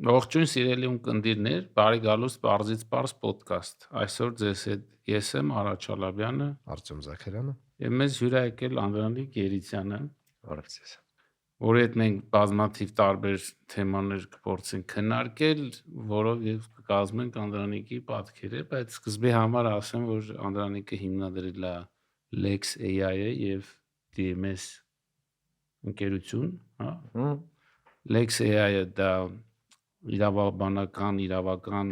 Ողջույն սիրելի ունկնդիրներ, բարի գալուստ Պարզից Պարզ podcast։ Այսօր ձեզ հետ ես եմ Արաջ Ալավյանը, Արտյոմ Զաքարյանը եւ մեզ հյուր է եկել Անդրանիկ Գերիցյանը, Բարևձեզ։ որի հետ մենք բազմաթիվ տարբեր թեմաներ կփորձենք քննարկել, որով եւ կկազմենք Անդրանիկի պատկերը, բայց սկզբի համար ասեմ, որ Անդրանիկը հիմնադրել է Lex AI-ը եւ DMS ընկերություն, հա։ Lex AI-ը դա իրավական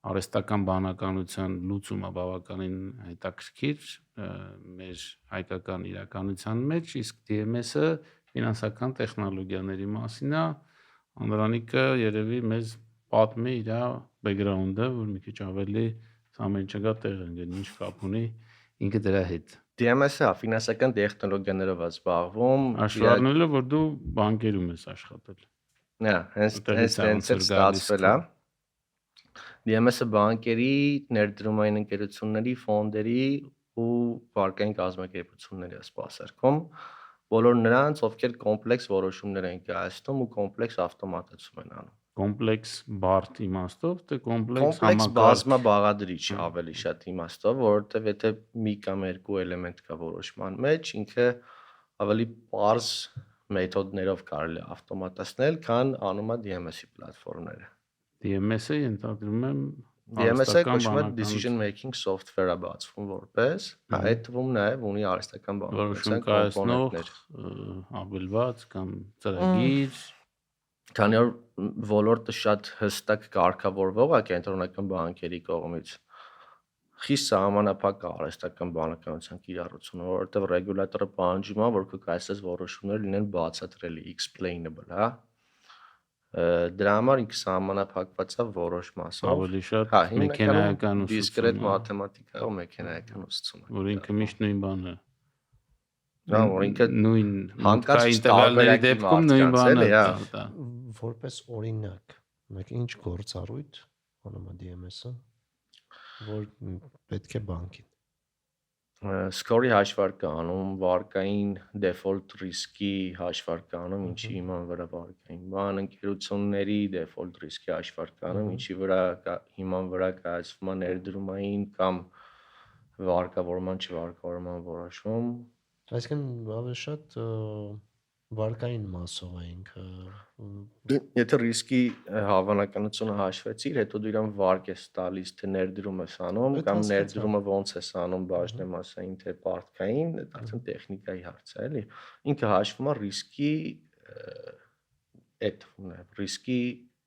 արհեստական բանականության լուծումը բավականին հետաքրքիր մեր հայկական իրականության մեջ, իսկ DMS-ը ֆինանսական տեխնոլոգիաների մասին է, Անդրանիկը երևի մեզ պատմի իր բեքգրաունդը, որ մի քիչ ավելի ամեն ինչը գա տեղ ընկնի, ինչ կապ ունի ինքը դրա հետ։ DMS-ը ֆինանսական տեխնոլոգիաներով զբաղվում, Աշխարհները որ դու բանկերում ես աշխատել։ հենց ստացվել է։ DMS-ը բանկերի, ներդրումային ընկերությունների, ֆոնդերի ու վարկային կազմակերպությունների է սպասարկում, բոլոր նրանց, ովքեր կոմպլեքս որոշումներ են կայացնում ու կոմպլեքս ավտոմատացում են անում։ Կոմպլեքս բարդ իմաստով, թե կոմպլեքս բազմաբաղադրիչ ավելի շատ իմաստով, որովհետև եթե մի կամ երկու էլեմենտ կա որոշման մեջ, ինքը ավելի պարզ մեթոդներով կարելի է ավտոմատացնել, քան անում է DMS-ի պլատֆորմները։ DMS-ը ենթադրում եմ DMS-ը կոչվում է decision making software-ը բացվում որպես, այդ թվում նաև ունի արհեստական բանականության կոմպոնենտներ, ավելված կամ ծրագիր, քանի որ ոլորտը շատ հստակ կարգավորվող է կենտրոնական բանկերի կողմից։ Խիստ սահմանափակ արհեստական բանականության կիրառությունը, որովհետև ռեգուլատորը պահանջում է, որ քո կայացած որոշումները լինեն բացատրելի, explainable, հա։ Դրա համար ինքը սահմանափակված է որոշ մասով։ Ավելի շատ մեքենայական ուսուցում, դիսկրետ մաթեմատիկա ու մեքենայական ուսուցում։ Որ ինքը միշտ նույն բանն է։ Դա որ ինքը նույն հանկարծ ինտեգրալների դեպքում նույն բանը է։ Որպես օրինակ, մեկ ինչ գործառույթ անում է DMS-ը, որ պետք է բանկին score-ի հաշվարկը անում, վարկային default risk-ի հաշվարկը անում, ինչի հիման վրա վարկային բան, ընկերությունների default risk-ի հաշվարկը անում, ինչի վրա հիման վրա կայացվում է ներդրումային կամ վարկավորման չվարկավորման որոշում։ Այսինքն ավելի շատ վարկային մասով է ինքը։ Եթե ռիսկի հավանականությունը հաշվեցիր, հետո դու իրան վարկ ես տալիս, թե ներդրում ես անում, կամ ներդրումը ոնց ես անում, բաժնեմասային, թե պարտքային, դա արդեն տեխնիկայի հարց է, էլի։ Ինքը հաշվում է ռիսկի ռիսկի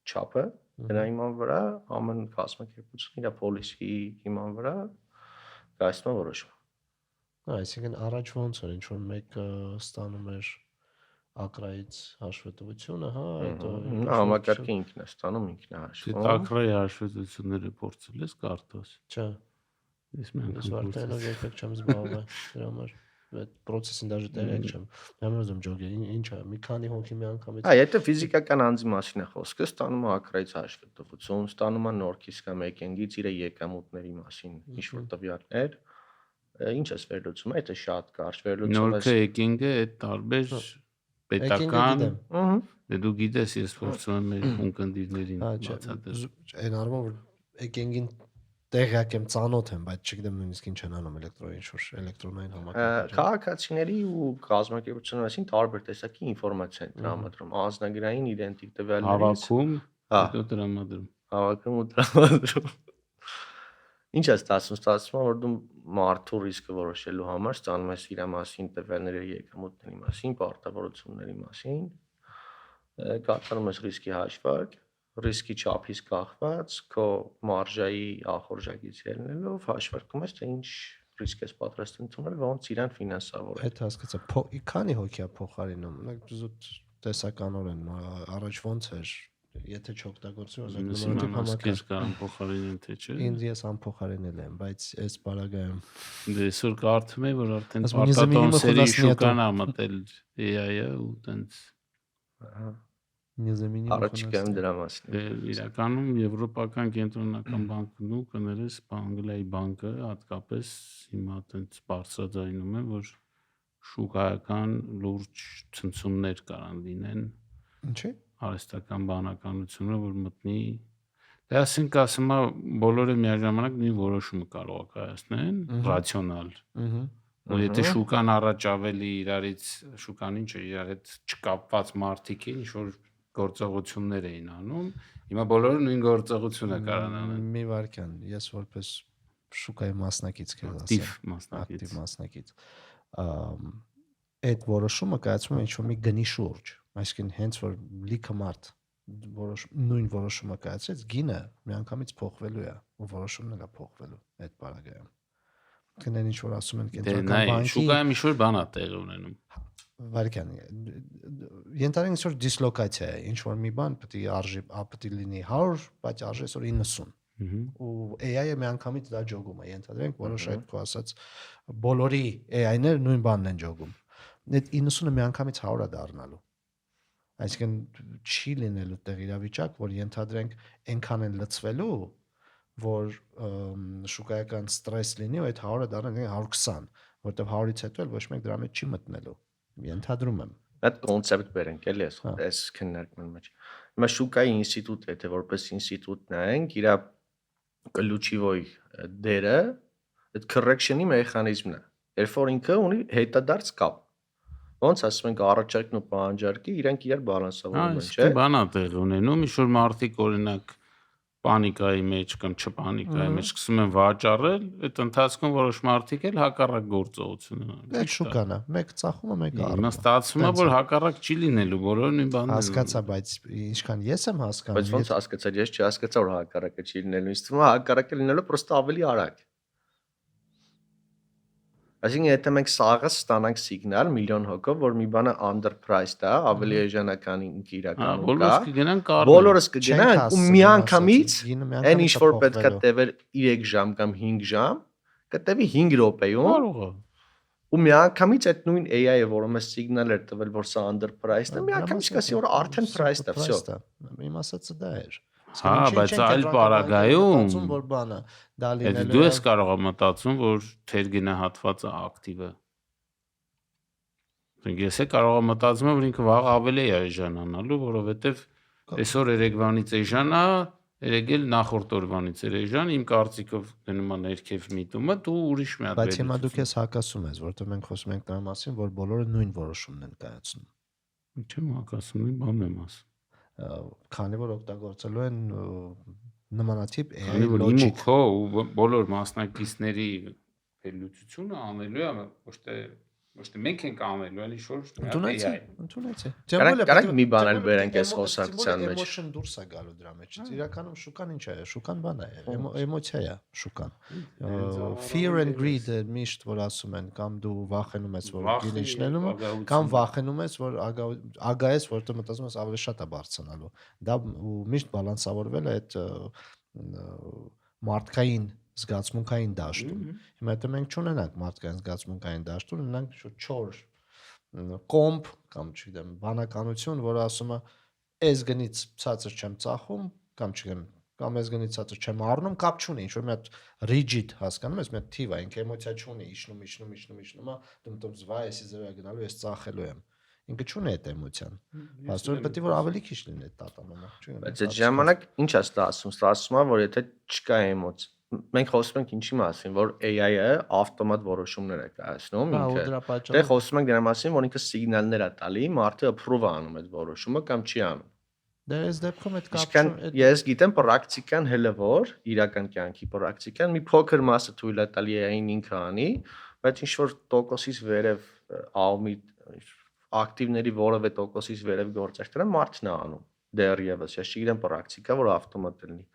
չափը, դրա հիման վրա ամեն կազմակերպություն իր պոլիսի հիման վրա կայացնում է որոշում։ Այսինքն առաջ ոնց էր, ինչ որ մեկը ստանում էր ակրայից հաշվետվությունը, հա, հետո համակարգը ինքն է ստանում, ինքն է հաշվում։ Դե ակրայի հաշվետվությունները փորձել ես կարդաս։ Չէ։ Ես մենք վարկայինով երբեք չեմ զբաղվել դրա համար։ Այդ process-ին դաժե տեղյակ չեմ։ Եմ ուզում ջոգել, ինչ է, մի քանի հոգի մի անգամից։ Եթե ֆիզիկական անձի մասին է խոսքը, ստանում է ակրայից հաշվետվություն, ստանում է նորքից կամ եկենգից իր եկամուտների մասին ինչ-որ տվյալներ, ինչ ես վերլուծում, եթե շատ կարճ վերլուծում ես։ Նորքը եկենգը այդ տարբեր պետական, դե դու գիտես, ես փորձում եմ մեր ունկնդիրներին բացատրել։ Այն առումով որ եկենգին տեղյակ եմ, ծանոթ եմ, բայց չգիտեմ նույնիսկ ինչ են անում էլեկտրոնային համակարգեր։ Քաղաքացիների ու կազմակերպությունների մասին տարբեր տեսակի ինֆորմացիա են տրամադրում, անձնագրային իդենտիկ տվյալներից հավաքում, հետո տրամադրում։ Հավաքում ու տրամադրում։ Ինչ է ստացվում, որ դու մարդու ռիսկը որոշելու համար ստանում ես իր մասին տվյալների, եկամուտների մասին, պարտավորությունների մասին, կատարում ես ռիսկի հաշվարկ, ռիսկի չափից կախված, քո մարժայի ախորժակից ելնելով հաշվարկում ես, թե ինչ ռիսկ ես պատրաստ ընդունել, ոնց իրան ֆինանսավորել։ Այդ հասկացա, քանի հոգի է փոխարինում, զուտ տեսականորեն, առաջ ոնց էր, եթե չօգտագործի, համակարգ կարող փոխարինեն, թե չէ։ Ինձ ես անփոխարինել եմ, բայց այս բարագայում դե այսօր կարդում եմ, որ արդեն պարտատոմսերի շուկան է մտել AI-ը ու տենց Առաջիկայում դրա մասին։ Իրականում Եվրոպական կենտրոնական բանկն ու կներես Անգլիայի բանկը հատկապես հիմա տենց բարձրաձայնում են, որ շուկայական լուրջ ցնցումներ կարան լինեն։ Ինչի՞։ արհեստական բանականությունը, որ մտնի դա ասենք ասում է բոլորը միաժամանակ նույն որոշումը կարող է կայացնեն, ռացիոնալ։ Ու եթե շուկան առաջ ավելի իրարից շուկան ինչ է իրար հետ չկապված մարդիկ ինչ որ գործողություններ էին անում, հիմա բոլորը նույն գործողությունը կարան անեն։ Մի վարքան, ես որպես շուկայի մասնակից քեզ Ակտիվ ասեմ, մասնակից։ ակտիվ մասնակից։ Այդ որոշումը կայացվում է ինչ որ մի գնի շուրջ, այսինքն հենց որ լիքը մարդ նույն որոշումը կայացրեց, գինը միանգամից փոխվելու է, ու որոշումն էլ է փոխվելու այդ բaragայում։ Կնեն ինչ որ ասում են կենտրոնական բանկի շուկայում ինչ որ բան է տեղի ունենում։ Վարքան, ենթադրենք ինչ որ դիսլոկացիա է, ինչ որ մի բան պետք է արժի, պետք է լինի 100, բայց արժի այսօր 90։ Ու AI-ը միանգամից դա ջոգում է, ենթադրենք որոշ այդ քո ասած բոլորի AI-ները նույն բանն են ջոգում։ Այդ 90-ը միանգամից 100-ը դառնալու։ Այսինքն չի լինելու տեղ իրավիճակ, որ ենթադրենք այնքան են լծվելու, որ շուկայական ստրես լինի ու այդ 100-ը դառնա 120, որտեղ 100-ից հետո էլ ոչ մեկ դրա մեջ չի մտնելու։ Ենթադրում եմ։ Այդ կոնցեպտ բերենք էլի այս քննարկման մեջ։ Հիմա շուկայի ինստիտուտը, եթե որպես ինստիտուտ նայենք, իր կլուչիվոյ դերը այդ correction-ի մեխանիզմն է։ Երբ որ ինքը ունի հետադարձ կապ։ Ոնց ասում ենք առաջարկն ու պահանջարկը իրենք իրար բալանսավորում են, չէ՞։ Բանա տեղ ունենում, ինչ որ մարդիկ օրինակ պանիկայի մեջ կամ չպանիկայի մեջ սկսում են վաճառել, այդ ընթացքում որոշ մարդիկ էլ հակառակ գործողություն են անում։ Այդ շուկան է, մեկ ծախումը, մեկ առնում։ Հիմա ստացվում է, որ հակառակ չի լինելու, բոլորը նույն բանն են։ Հասկացա, բայց ինչքան ես եմ հասկանում, բայց ոնց հասկացա, ես չհասկացա, որ հակառակը չի լինելու, ինձ թվում է հակառակը լինելու պրոստը ավելի արագ։ Այսինքն եթե մենք սաղը ստանանք սիգնալ միլիոն հոգով, որ մի բանը underpriced է, ավելի էժանական իրականում կա, բոլորս կգնան ու միանգամից այն ինչ որ պետք է տևեր 3 ժամ կամ 5 ժամ, կտևի 5 րոպեում։ Կարող է։ Ու միանգամից այդ նույն AI-ը, որը մեզ սիգնալ էր տվել, որ սա underpriced է, միանգամից կասի, որ արդեն priced է, всё։ Իմ ասածը դա էր։ Հա, բայց այլ պարագայում որ բանը դա լինելու։ Դու ես կարող ես մտածում, որ թեր գնահատվածը ակտիվ է։ Ես կարող եմ մտածում, որ ինքը վաղ ավելի է էժանանալու, որովհետև այսօր երեկվանից էժան է, երեկ էլ նախորդ օրվանից էր էժան, իմ կարծիքով գնում է ներքև միտումը, դու ուրիշ մի հատ։ Բայց հիմա դու քեզ հակասում ես, որտեղ մենք խոսում ենք դրա մասին, որ բոլորը նույն որոշումն են կայացնում։ Չեմ հակասում, նույն բանն եմ ասում։ Քանի որ օգտագործելու են նմանատիպ AI լոջիկ ու բոլոր մասնակիցների վերլուծությունը անելու է ոչ թե մենք ենք անելու, այլ ինչ-որ ընդունեցի։ Կարանք մի բան էլ վերենք այս խոսակցության մեջ։ Էմոցիոն դուրս է գալու դրա մեջից։ Իրականում շուկան ինչ է, շուկան բան է, էմոցիա է շուկան։ Fear and greed միշտ որ ասում են, կամ դու վախենում ես, որ գինը իջնելու, կամ վախենում ես, որ ագահես, որտեղ մտածում ես ավելի շատ է բարձրանալու։ Դա միշտ բալանսավորվել է այդ մարդկային զգացմունքային դաշտում։ Հիմա եթե մենք չունենանք մարդկային զգացմունքային դաշտում, ունենանք չոր կոմբ կամ չգիտեմ, բանականություն, որը ասում է, «Այս գնից ցածր չեմ ծախում» կամ չգիտեմ, կամ «Այս գնից ցածր չեմ առնում», կապ չունի, ինչ որ մի հատ rigid, հասկանում ես, մի հատ թիվ է, ինքը էմոցիա չունի, իջնում, դու մտնում զվայ, էսի ձևա գնալու, ես ծախելու եմ։ Ինքը չունի այդ էմոցիան։ Աստորեն պետք է որ ավելի քիչ լինի այդ տատանումը, չգիտեմ։ Բայց այդ ժամանակ ինչ է ստացվում, ստացվում է, որ եթե չկա էմոցիա, մենք խոսում ենք ինչի մասին, որ AI-ը ավտոմատ որոշումներ է կայացնում ինքը։ Դե խոսում ենք դրա մասին, որ ինքը սիգնալներ է տալի, մարդը approve է անում այդ որոշումը կամ չի անում։ Դե այս դեպքում այդ կապը ես գիտեմ պրակտիկան հələ որ իրական կյանքի պրակտիկան մի փոքր մասը թույլ է տալի AI-ին ինքը անի, բայց ինչ որ տոկոսից վերև ԱՈՄ-ի ակտիվների որևէ տոկոսից վերև գործարքները մարդն է անում։ Դեռևս ես չգիտեմ պրակտիկա, որ ավտոմատ լինի։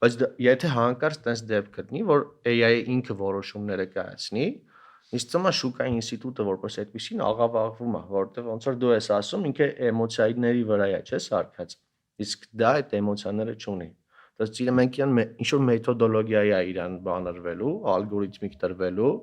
Բայց եթե հանկարծ տես դեպք գտնի, որ AI-ը ինքը որոշումները կայացնի, ինձ թվում է շուկայի ինստիտուտը որպես այդպեսին աղավաղվում է, որովհետև ոնց որ դու ես ասում, ինքը էմոցիաների վրա է, չէ՞, սարքած։ Իսկ դա այդ էմոցիաները չունի։ Դες իրեն մենք ինչ որ մեթոդոլոգիա է իրան բանարվելու, ալգորիթմիկ տրվելու։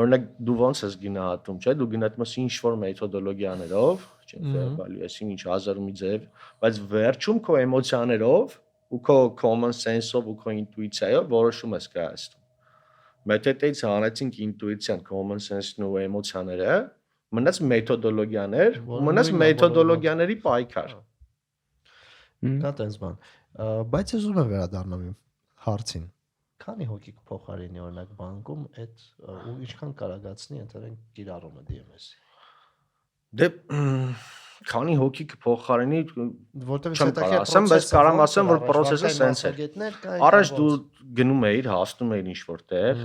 Օրինակ դու ոնց ես գնահատում, չէ՞, դու գնահատում ես ինչ որ մեթոդոլոգիաներով, չեմ վերաբալի, այսին ինչ հազար մի ձև, բայց վերջում քո էմոցիաներով ու քո common sense-ով ու քո ինտուիցիայով որոշում ես կայացնում։ Մեթոդից հանեցինք ինտուիցիան, common sense-ն ու էմոցիաները, մնաց մեթոդոլոգիաներ, ու մնաց մեթոդոլոգիաների պայքար։ Կա տենց բան։ Բայց ես ուզում եմ վերադառնամ իմ հարցին։ Քանի հոգի կփոխարինի օրինակ բանկում այդ ու ինչքան կարագացնի ընտրենք կիրառումը DMS-ի։ Դե քանի հոգի կփոխարինի Որտեղ չեմ կարող ասեմ, բայց կարամ ասեմ, որ process-ը sense է։ Առաջ դու գնում էիր, հասնում էիր ինչ-որ տեղ,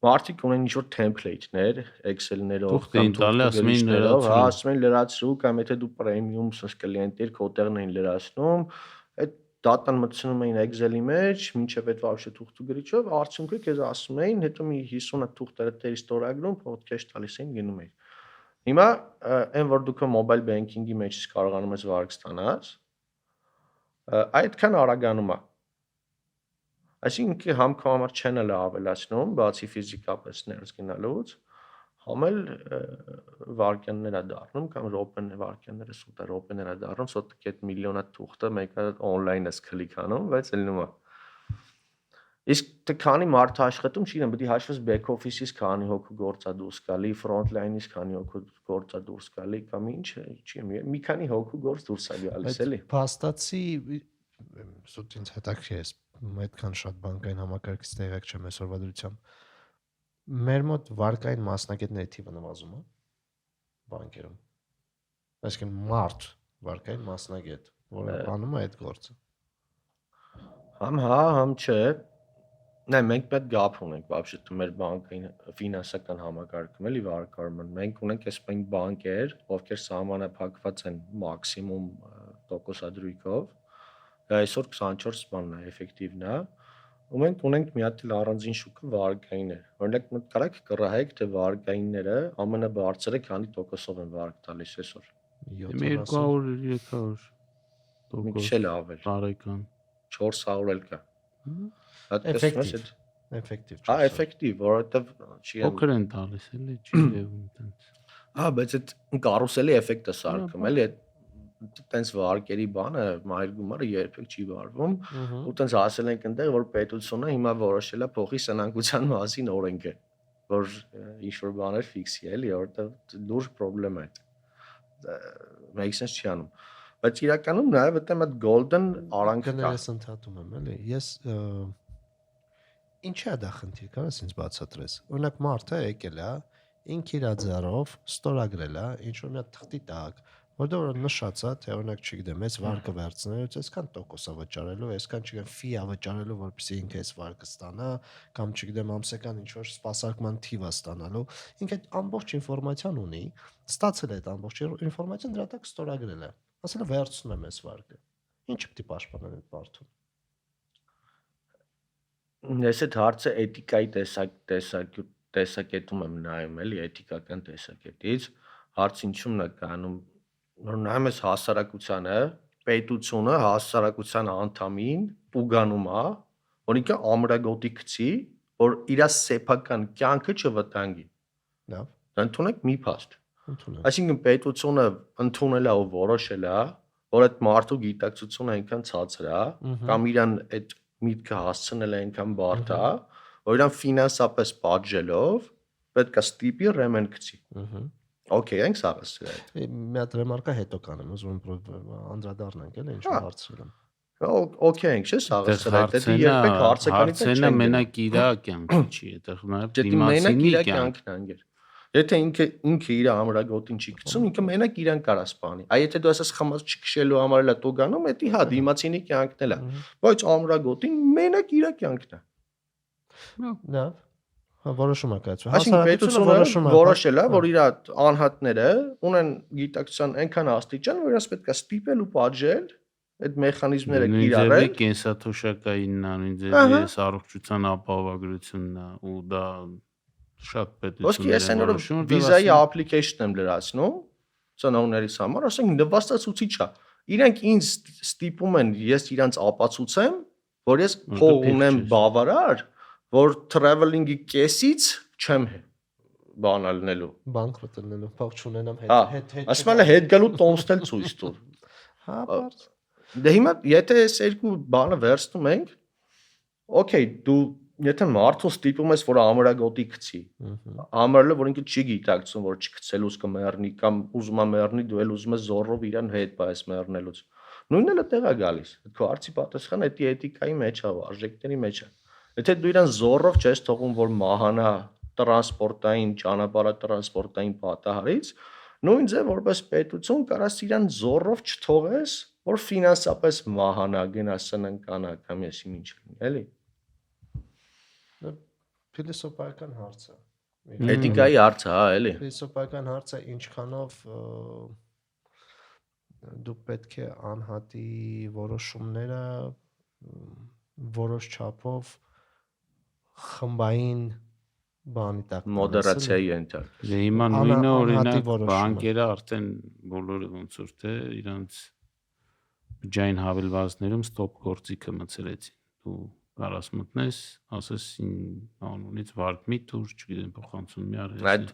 մարդիկ ունեն ինչ-որ template-ներ, Excel-ներով կամ տալի, ասում են լրացրու, կամ եթե դու premium կլիենտ ես, քո տեղն էին լրացնում, այդ data-ն մտցնում էին Excel-ի մեջ, մինչև այդ вообще թուղթու գրիչով, արդյունքը քեզ ասում էին, հետո մի 50 թուղթերը տերի ստորագրում, cash տալիս էին, գնում էիր։ Հիմա այն որ դու քո mobile banking-ի մեջ կարողանում ես վարկ ստանալ, այդքան արագանում է։ Այսինքն համ քո համար channel-ը ավելացնում, բացի ֆիզիկապես ներս գնալուց, համ էլ վարկյաններ է դառնում կամ վարկյանները սուտը րոպեներ է դառնում, սոտ այդ միլիոնա թուղթը մեկը on-line ես click անում, բայց ելնում է։ Իսկ թե քանի մարդ աշխատում, չգիտեմ, պետք է հաշվես back office-ից քանի հոգու գործա դուրս գալի, front line-ից քանի հոգու գործա դուրս գալի կամ ինչ, չգիտեմ, մի քանի հոգու գործ դուրս է գալիս էլի։ Փաստացի սուտ ինձ հետաքրքիր է, այդքան շատ բանկային համակարգից տեղյակ չեմ այսօրվա դրությամբ։ Մեր մոտ վարկային մասնագետների թիվը նվազում է բանկերում։ Այսինքն մարդ վարկային մասնագետ, որը անում է այդ գործը։ Համ հա, համ չէ։ Նայ մենք պետք գապ ունենք вообще-թե մեր բանկային ֆինանսական համակարգում էլի վարկարում։ Մենք ունենք այսպես բանկեր, ովքեր սահմանափակված են մաքսիմում տոկոսադրույքով։ Այսօր 24 բանն է, էֆեկտիվն է։ Ու մենք ունենք մի հատ առանձին շուկա վարկայիններ։ Օրինակ մենք կարակ կռահենք, թե վարկայինները ամենաբարձրը քանի տոկոսով են վարկ տալիս այսօր։ 200-300 Մի քիչ էլ ավել։ տարեկան 400 էլ կա։ Էֆեկտիվ։ Հա, էֆեկտիվ, որովհետև չի փոքր են տալիս էլի, չի դեպում տենց։ Հա, բայց այդ կարուսելի էֆեկտը սարքում էլի, այդ տենց վարկերի բանը, մայր գումարը երբեք չի վարվում, ու տենց ասել ենք այնտեղ, որ պետությունը հիմա որոշել է փոխի սնանկության մասին օրենքը, որ ինչ որ բաներ ֆիքսի էլի, որովհետև լուրջ խնդրեմ է։ Make sense չի անում։ Բայց իրականում նաև այդ golden արանքը կա։ Ես ընդհատում եմ, էլի։ Ես ինչի է դա խնդիր, կարես ինձ բացատրես։ Օրինակ մարդը եկել է, ինքը իր ձեռով ստորագրել է, ինչ որ մի հատ թղթի տակ, որտեղ նշած է, թե օրինակ չգիտեմ, այս վարկը վերցնելուց այսքան տոկոս է վճարելու, այսքան չգիտեմ, ֆի է վճարելու, որպեսզի ինքը այս վարկը ստանա, կամ չգիտեմ, ամսական ինչ որ սպասարկման թիվ է ստանալու։ Ինքը այդ ամբողջ ինֆորմացիան ունի, ստացել է այդ ամբողջ ինֆորմացիան դրա տակ ստորագրել է։ Ասել է վերցնում եմ այս վարկը։ Ինչ պետք է պաշտպանել այդ բարդուն։ Ես այդ հարցը էթիկայի տեսակետում եմ նայում, էլի էթիկական տեսակետից, հարց ինչումն է կանում, որ նայում ես հասարակությանը, պետությունը հասարակության անդամին ուղղանում է, որ ինքը ամրագոտի գցի, որ իր սեփական կյանքը չվտանգի։ Լավ։ Ընդունեք մի փաստ։ Ընդունեմ։ Այսինքն պետությունը ընդունել է ու որոշել է, որ այդ մարդու գիտակցությունը այնքան ցածր է, կամ իրան այդ միտքը հասցնել է այնքան բարդ է, որ իրան ֆինանսապես պատժելով պետք է ստիպի ռեմեն գցի։ Okay, ենք սաղասել այդ։ Մի հատ ռեմարկա հետո կանեմ, ուզում եմ անդրադառնանք, էլի ինչ հարցրել եմ։ Okay, ենք չէ սաղասել այդ, դա երբեք հարցականից չեն։ Հարցենը մենակ իր կյանքը չի, այդտեղ նաև դիմացինի կյանքն է անգեր։ Եթե ինքը իր ամրագոտին չի գցում, ինքը մենակ իրան կարա սպանի։ Այ եթե դու ասես խմած չքշելու համար էլ դու գանում, դա հա դիմացինի կյանքն էլ է, բայց ամրագոտին մենակ իր կյանքն է։ Լավ։ Հա որոշում է կայացվում։ Այսինքն պետությունը որոշել է, որ իր անհատները ունեն գիտակցության այնքան աստիճան, որ իրաց պետք է ստիպել ու պատժել այդ մեխանիզմները կիրառել։ Կենսաթոշակայինն է, նույն ձևի էս առողջության ապահովագրությունն է ու դա շատ պետություններ են որոշում։ Վիզայի application եմ լրացնում ծնողներիս համար, ասենք նվաստացուցիչ է։ Իրանք ինձ ստիպում են, ես իրանց ապացուցեմ, որ ես փող ունեմ բավարար, որ traveling-ի կեսից չեմ բանալնելու։ Բանկրոտ լինելու, փող չունենամ հետ։ Ասում եմ հետ գալու տոմստել ցույց տուր։ Հա, բարձ։ Դե հիմա եթե այս երկու բանը վերցնում ենք, okay, դու եթե մարդուն ստիպում ես, որ ամրագոտի գցի, համարել որ ինքը չի գիտակցում, որ չգցելուց կմեռնի կամ ուզում է մեռնի, դու էլ ուզում ես զորով իրան հետ պայես մեռնելուց։ Նույնն էլ այդտեղ է գալիս։ Քո հարցի պատասխանը դա էթիկայի մեջ է, արժեքների մեջ է։ Եթե դու իրան զորով չես թողում, որ մահանա տրանսպորտային, ճանապարհատրանսպորտային պատահարից, նույն ձև որպես պետություն կարաս իրան զորով չթողես, որ ֆինանսապես մահանա, գնա սննկանա կամ եսի ինչ լինի, էլի։ Փիլիսոփայական հարց է։ Էթիկայի հարց է, հա, էլի։ Փիլիսոփայական հարցը ինչքանով դու պետք է անհատի որոշումները որոշ չափով խմբային բանի տակ մոդերացիայի ենթարկել։ Դե հիմա նույնը օրինակ բանկերը արդեն բոլորը ոնց որ թե իրանց բջջային հավելվածներում ստոպ գործիքը մցրեցին։ Դու կարաս մտնես, ասես անունից վարկմի դուր, չգիտեմ, փոխանցում մի արես։ Այդ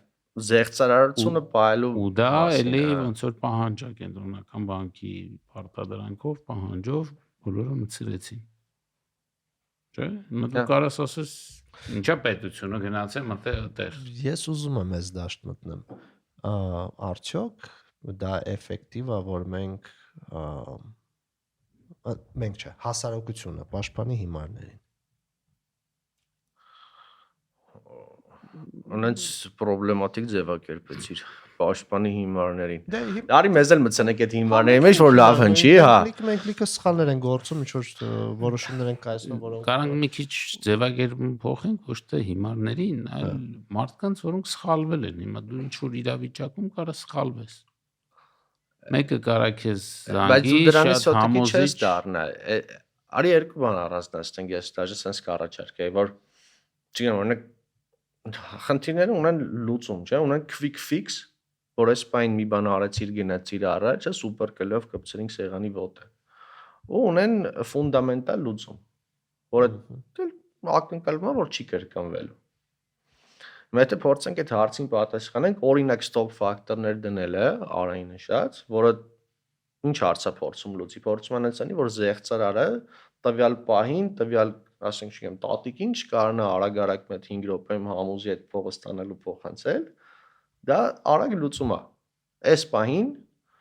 զեղծարարությունը պայելու ու դա էլի ոնց որ պահանջ է կենտրոնական բանկի պարտադրանքով, պահանջով բոլորը մցրեցին։ Չէ՞։ Դու կարաս ասես ինչա պետությունը գնացել մտել այդտեղ։ Ես ուզում եմ այս դաշտ մտնեմ։ Արդյոք դա էֆեկտիվ է, որ մենք չէ, հասարակությունը պաշտպանի հիմարներին։ Անոնց պրոբլեմատիկ ձևակերպեցիր պաշտպանի հիմարներին։ Արի մեզ էլ մցնեք այդ հիմարների մեջ, որ լավ հնչի, հա։ Մենք լիքը սխալներ են գործում, ինչ որ որոշումներ են կայացնում, որոնք Կարանք մի քիչ ձևակերպում փոխենք, ոչ թե հիմարներին, այլ մարդկանց, որոնք սխալվել են։ Հիմա դու ինչ որ իրավիճակում կարա սխալվես։ Մեկը կարա քեզ զանգի, շատ համոզիչ դառնա։ Արի երկու բան առանձնացնենք, ես դաժե sense կառաջարկեի, որ չգիտեմ, օրինակ խնդիրները ունեն լուծում, չէ՞, ունեն quick fix, որ այս բան մի բան արեցիր, գնացիր առաջ, սուպեր կլով կպցրինք սեղանի ոտը։ Ու ունեն ֆունդամենտալ լուծում, որը ակնկալվում է, որ չի կրկնվելու։ Մենք փորձենք այդ հարցին պատասխանենք, օրինակ stop factor-ներ դնելը, Արայի նշած, որը ինչ հարց է փորձում լուծի, փորձում են ասանի, որ զեղծարարը տվյալ պահին, տվյալ, ասենք, չգիտեմ, տատիկին չկարողանա արագ-արագ մեկ 5 րոպեում համոզի այդ փողը ստանալու փոխանցել, դա արագ լուծում է։ Այս պահին,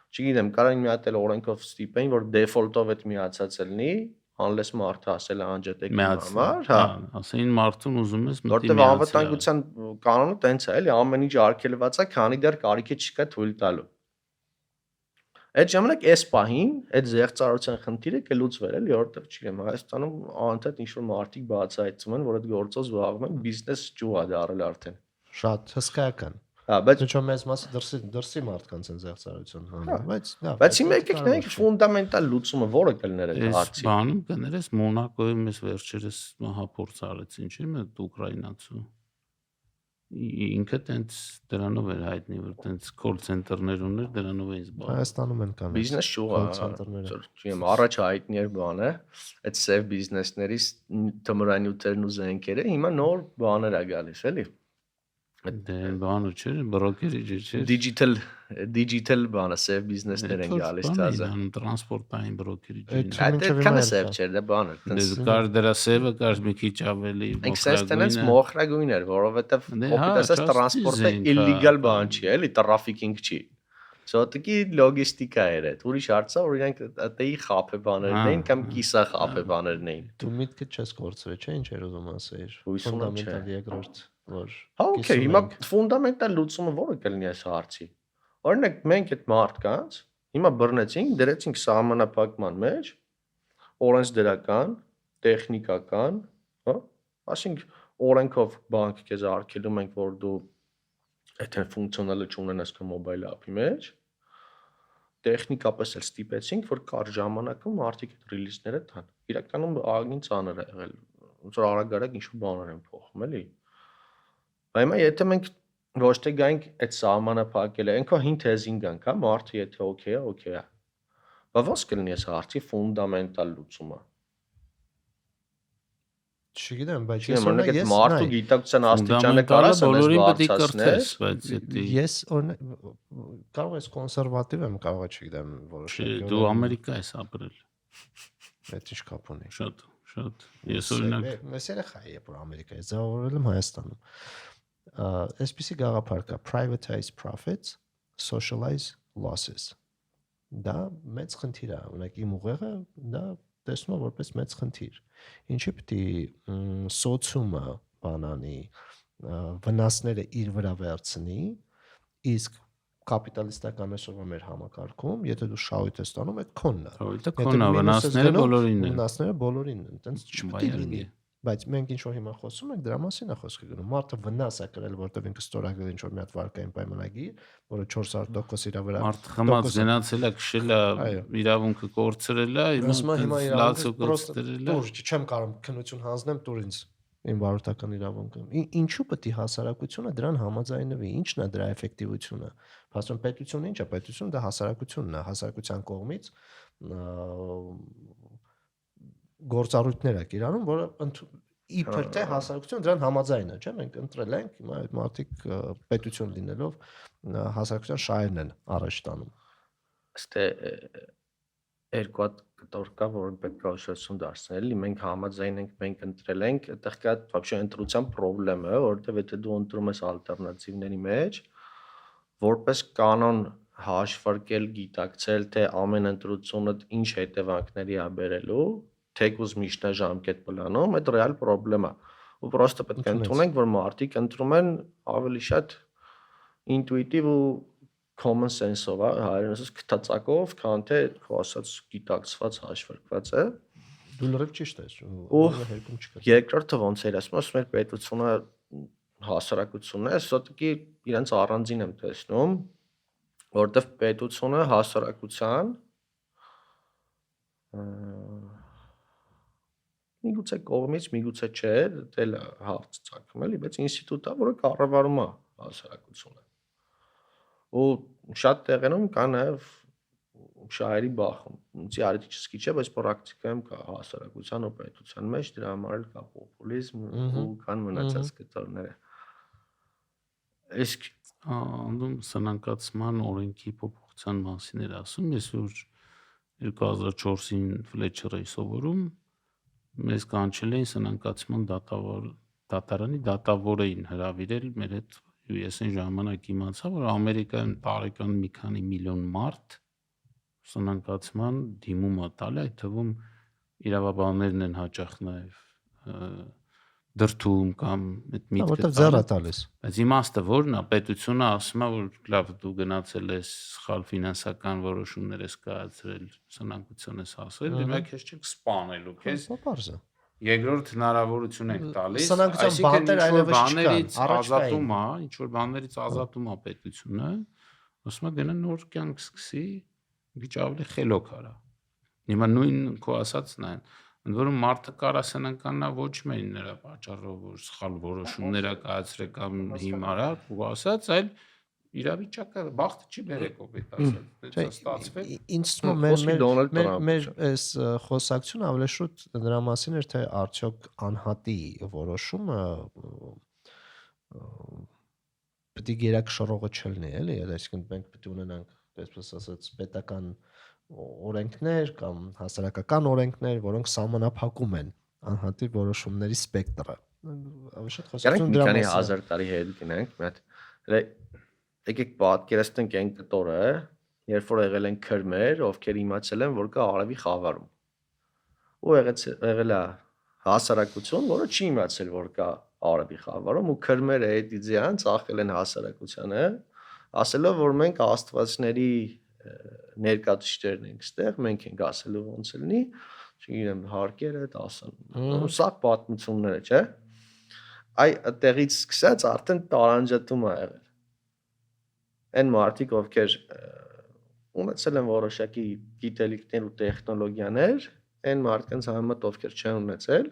չգիտեմ, կարող մի հատ էլ օրենքով ստիպեին, որ default-ով այդ միացած լինի, unless մարդը ասել է անջատեք իմ համար, հա, ասեն մարդուն ուզում ես մտի որտեղ անվտանգության կանոնը տենց է, էլի, ամեն ինչ արգելված է, քանի դեռ կարիքը չկա թույլ տալու։ Այդ ժամանակ այս պահին այդ զեղծարարության խնդիրը կլուծվեր, էլի, որտեղ չգիտեմ, Հայաստանում անընդհատ ինչ որ մարդիկ բացահայտում են, որ այդ գործով զբաղվում են, բիզնես ճյուղ է դարել արդեն։ Շատ հսկայական։ Հա, բայց Ոչ մեծ մասը դրսի մարդկանց են զեղծարարություն հանում, բայց հիմա եկեք նայենք ֆունդամենտալ լուծումը որը կլներ այդ հարցի։ Բանում կներես Մոնակոյում ես վերջերս հապորց արեցին, չէ՞, այդ ուկրաինացու։ Ինքը տենց դրանով էր հայտնի, որ տենց call center-ներ ուներ, դրանով էին զբաղվում։ Հայաստանում են կան Բիզնես ճյուղը, չգիտեմ, առաջ հայտնի էր բանը, այդ սև բիզնեսների թմրանյութերն ու զենքերը, հիմա նոր բաներ է գալիս, էլի։ Դե բանը չէ, բրոկերիջը չէ։ Digital բանը, սև բիզնեսներ են գալիս տազը։ Տրանսպորտային բրոկերիջ։ Այդ քանը սև չէր, դա բանը։ Դե կար դրա սևը, կար մի քիչ ավելի մոխրագույն։ Մոխրագույն էր, որովհետև կոպիտ ասած տրանսպորտը illegal բան չի, էլի, trafficking չի։ Սոտիկի լոգիստիկա էր այդ։ Ուրիշ հարց է, որ իրանք ԱՏ-ի խափե բաներն էին կամ կիսա խափե բաներն էին։ Դու միտքը չես կորցրել, չէ՞, ինչ էր ուզում ասեիր։ Հույսում եմ, չէ։ Երկրորդ, որ Հա, օքեյ, հիմա ֆունդամենտալ լուծումը ո՞րը կլինի այս հարցի։ Օրինակ մենք այդ մարդկանց հիմա բռնեցինք, դրեցինք սահմանափակման մեջ, օրենսդրական, տեխնիկական, հա, ասենք օրենքով բանկ քեզ արգելում ենք, որ դու այդ ֆունկցիոնալը չունենաս քո մոբայլ app-ի մեջ, տեխնիկապես էլ ստիպեցինք, որ կար ժամանակում մարդիկ այդ ռիլիզները տան։ Իրականում ագին ծանր է եղել, ոնց որ արագ-արագ ինչ-որ բաներ են փոխում, էլի։ Բայց եթե մենք ոչ թե գանք այդ սահմանափակելը, այնքան հին թեզին գանք, հա, մարդը եթե օքեյ է, օքեյ է։ Բայց ո՞նց կլինի այս հարցի ֆունդամենտալ լուծումը։ Չգիտեմ, բայց ես օրինակ այդ մարդու գիտակցության աստիճանը կարաս բոլորին պետք է կրթես, բայց դա ես օրինակ կարող ես կոնսերվատիվ եմ, կարող է, չգիտեմ, որոշել։ Դու Ամերիկա ես ապրել։ Այդ ինչ կապ ունի։ Շատ։ Ես օրինակ ես երեխայի եմ, որ Ամերիկայից զավարվել եմ Հայաստանում։ Այսպեսի գաղափար կա, privatize profits, socialize losses։ դա մեծ խնդիր է, օրինակ իմ ուղեղը դա տեսնում է որպես մեծ խնդիր։ Ինչի պետք է սոցիումը բանանի վնասները իր վրա վերցնի, իսկ կապիտալիստական այսօրվա մեր համակարգում, եթե դու շահույթ ես ստանում, այդ քոնն է։ Շահույթը քոնն է, վնասները բոլորին են։ Վնասները բոլորին են, այտենց չպետք է լինի։ Բայց մենք ինչ որ հիմա խոսում ենք, դրա մասին է խոսքը գնում։ Մարդը վնաս է կրել, որտեղ ինքը ստորագրել ինչ որ մի հատ վարկային պայմանագիր, որը 400% իր վրա։ Մարդը խմած գնացել է, քշել է, իրավունքը կորցրել է, հիմա լացը կորցրել է։ Դուր չեմ կարող քննություն հանձնեմ տուր ինձ իմ վարորդական իրավունքը։ Ինչու պետք է հասարակությունը դրան համաձայնվի։ Ինչն է դրա էֆեկտիվությունը։ Բացում պետությունը ինչ է, պետությունը դա հասարակությունն է, հասարակության կողմից գործառույթներ է կիրառում, որը իբր թե հասարակությունը դրան համաձայն է, չէ՞, մենք ընտրել ենք, հիմա այդ մարդիկ պետություն լինելով հասարակության շահերն են առաջ տանում։ Ըստ երկու հատ կտոր կա, որ պետք է ուշադրություն դարձնել, մենք համաձայն ենք, մենք ընտրել ենք, այդտեղ կա вообще ընտրության խնդրեմը, որովհետև եթե դու ընտրում ես ալտերնատիվների մեջ, որպես կանոն հաշվարկել, գիտակցել, թե ամեն ընտրությունը ինչ հետևանքների է բերելու, թեկուզ միջնաժամկետ պլանում, այդ ռեալ խնդրեմ է։ Ու պրոստը պետք է ընդունենք, որ մարդիկ ընտրում են ավելի շատ ինտուիտիվ ու common sense-ով, հայերենից քթածակով, քան թե քո ասած գիտակցված հաշվարկված է։ Դու լրիվ ճիշտ ես, ու հերքում չկա։ Երկրորդը ոնց էր ասում, ասում էր պետությունը հասարակությունն է, սոտիկի իրենց առանձին եմ տեսնում, որովհետև պետությունը հասարակության միգուցե կողմից, միգուցե չէ, դա էլ հարց ցակում էլի, բայց ինստիտուտ է, որը կառավարում է հասարակությունը։ Ու շատ տեղերում կա նաև շահերի բախում։ Ոնց արիթմետիկ չէ, բայց պրակտիկայում կա հասարակության ու պետության մեջ, դրա համար էլ կա պոպուլիզմ ու կան մնացած կտորները։ Իսկ անդում սնանկացման օրենքի փոփոխության մասին էր ասում, ես որ 2004-ին Ֆլեչերը սովորում մեզ կանչել էին սնանկացման դատարանի դատավոր էին հրավիրել մեր հետ, ես այն ժամանակ իմացա, որ Ամերիկայում տարեկան մի քանի միլիոն մարդ սնանկացման դիմում է տալի, այդ թվում իրավաբաններն են հաճախ նաև դրթում կամ այդ միտքը որտեղ ձեռը տալիս։ Բայց իմաստը որն է, պետությունը ասում է, որ լավ դու գնացել ես սխալ ֆինանսական որոշումներ ես կայացրել, սնանկություն ես հասել, հիմա քեզ չեք սպանելու, քեզ Պարզ է։ Երկրորդ հնարավորություն եք տալիս, ինչ որ բաներից ազատում է պետությունը, ասում է գնա նոր կյանք սկսի, քիչ ավելի խելոք արա։ Հիմա նույն քո ասածն է, ընդ որում մարդը կարա սնանկանա ոչ միայն նրա պատճառով, որ սխալ որոշումներ ա կայացրել կամ հիմարա, ու ասած, այլ իրավիճակը բախտը չի բերեկող այդ ասած, դա ստացվել։ Ինձ թվում է մեր այս խոսակցությունը ավելի շուտ դրա մասին էր, թե արդյոք անհատի որոշումը պետք է գերակշռողը չլինի, էլի, այսինքն մենք պետք է ունենանք, այսպես ասած, պետական օրենքներ կամ հասարակական օրենքներ, որոնք սահմանափակում են անհատի որոշումների սպեկտրը։ Ավելի շատ խոսակցություն դրա մասին։ Մի քանի հազար տարի հետ գնանք, մի հատ եկեք պատկերացնենք այն կտորը, երբ որ եղել են քրմեր, ովքեր իմացել են, որ կա արևի խավարում։ Ու եղել է հասարակություն, որը չի իմացել, որ կա արևի խավարում, ու քրմերը հետի ձյան ծախել են հասարակությանը, ասելով, որ մենք աստվածների ներկայացուցիչներն ենք ստեղ, մենք ենք ասելու ոնց լինի, չգիտեմ, հարկերը 10։ Սա պատմությունները, չէ՞։ Այդտեղից սկսած արդեն տարանջատում է եղել։ Այն մարդիկ, ովքեր ունեցել են որոշակի գիտելիքներ ու տեխնոլոգիաներ, այն մարդկանց համեմատ ովքեր չեն ունեցել,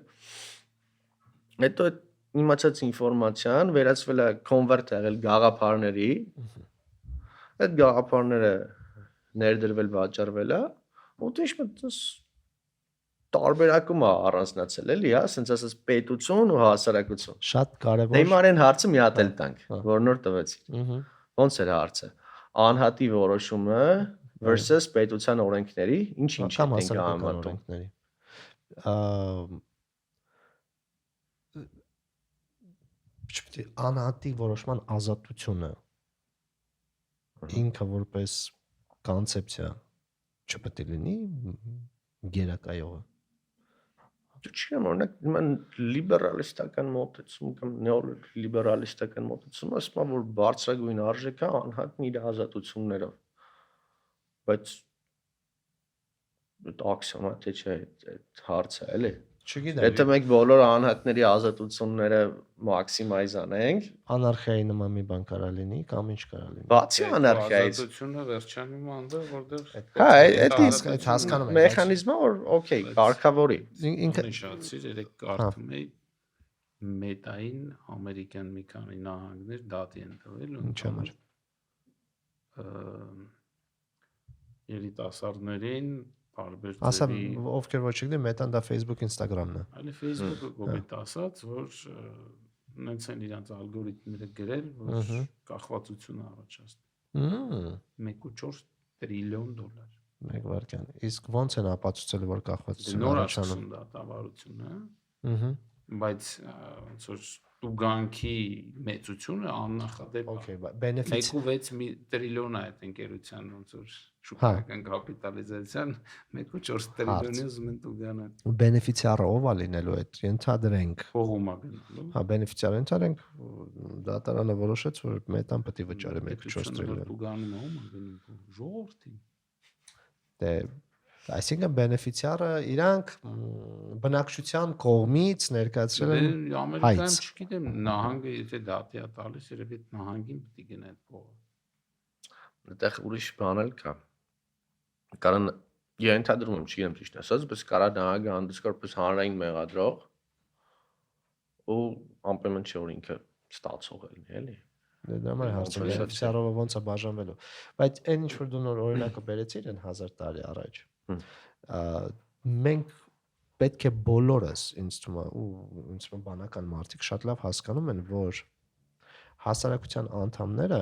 հետո այդ իմացած ինֆորմացիան վերածվել է կոնվերտ եղել գաղափարների, այդ գաղափարները ներդրվել, վաճառվել է, ու ինչ տարբերակում է առանձնացել, էլի, հա, ասենց ասած պետություն ու հասարակություն։ Շատ կարևոր։ Դե այն հարցը մի հատ էլ տանք, որ նոր տվեցի։ Ոնց էր հարցը։ Անհատի որոշումը versus պետության օրենքների, ինչ կամ ենք համատում օրենքների։ Չպետք է անհատի որոշման ազատությունը ինքը որպես կոնցեպցիա չպետք է լինի գերակայողը։ Չեմ օրինակ նման լիբերալիստական մոտեցում կամ նեոլիբերալիստական մոտեցում ասում եմ որ բարձրագույն արժեք է անհատն իր ազատություններով բայց այդ աքսիոմատ չէ այդ հարցը էլի Չգիտեմ։ Եթե մենք բոլոր անհատների ազատությունները մաքսիմայզ անենք Անարխիայի նման մի բան կարա լինի կամ ինչ կարա լինի։ բացի անարխիայից ազատությունը վերջանում անդը որտեղ հա այդ հասկանում եմ մեխանիզմը որ օքեյ կարգավորի ինքը նշացիր երեք կարդում էի մետային ամերիկյան մի քանի նահանգներ դատի են տվել ինչ համար երիտասարդներին բարբեր ասա ձևի ովքեր ոչ չգիտեն մետան դա Facebook Instagram-ն է այլ Facebook-ը կոմենտ ասած որ նենց են իրանց ալգորիթմները գրել որ կախվածություն առաջացնի 1.4 տրիլիոն դոլար մեկ վարքյան իսկ ոնց են ապացուցել որ կախվածություն նոր առաջանում աշխում դա տավարությունը բայց ոնց որ տուգանքի մեծությունը աննախադեպ Okay, benefits 1.6 տրիլիոն է այդ ընկերության ոնց որ շուկայական կապիտալիզացիան 1.4 տրիլիոնի ուզում են տուգանը բենեֆիցիարը ով է լինելու այդ ենթադրենք փողում է գնալու հա բենեֆիցիարը ենթադրենք դատարանը որոշեց որ մետան պետք է վճարի 1.4 տրիլիոն տուգանում ում է գնում ժողովրդին դե այսինքն բենեֆիցիարը իրանք բնակչության կողմից ներկայացրել են Ամերիկայում չգիտեմ նահանգը եթե դատի է տալիս երևի այդ նահանգին պետք է գնա այդ փողը այդտեղ ուրիշ բան էլ կա Կարան ենթադրում եմ չգիտեմ ճիշտ ասած բայց կարա նահանգը հանդիսք որպես հանրային մեղադրող ու ամենայն չէ որ ինքը ստացող է լինի էլի Դա մայր հարցը բենեֆիցիարը ոնց է բաժանվելու բայց այն ինչ որ դու նոր օրինակը բերեցիր այն 1000 տարի առաջ մենք պետք է բոլորս ինձ թվում է ու ինձ թվում է բանական մարդիկ շատ լավ հասկանում են որ հասարակության անդամները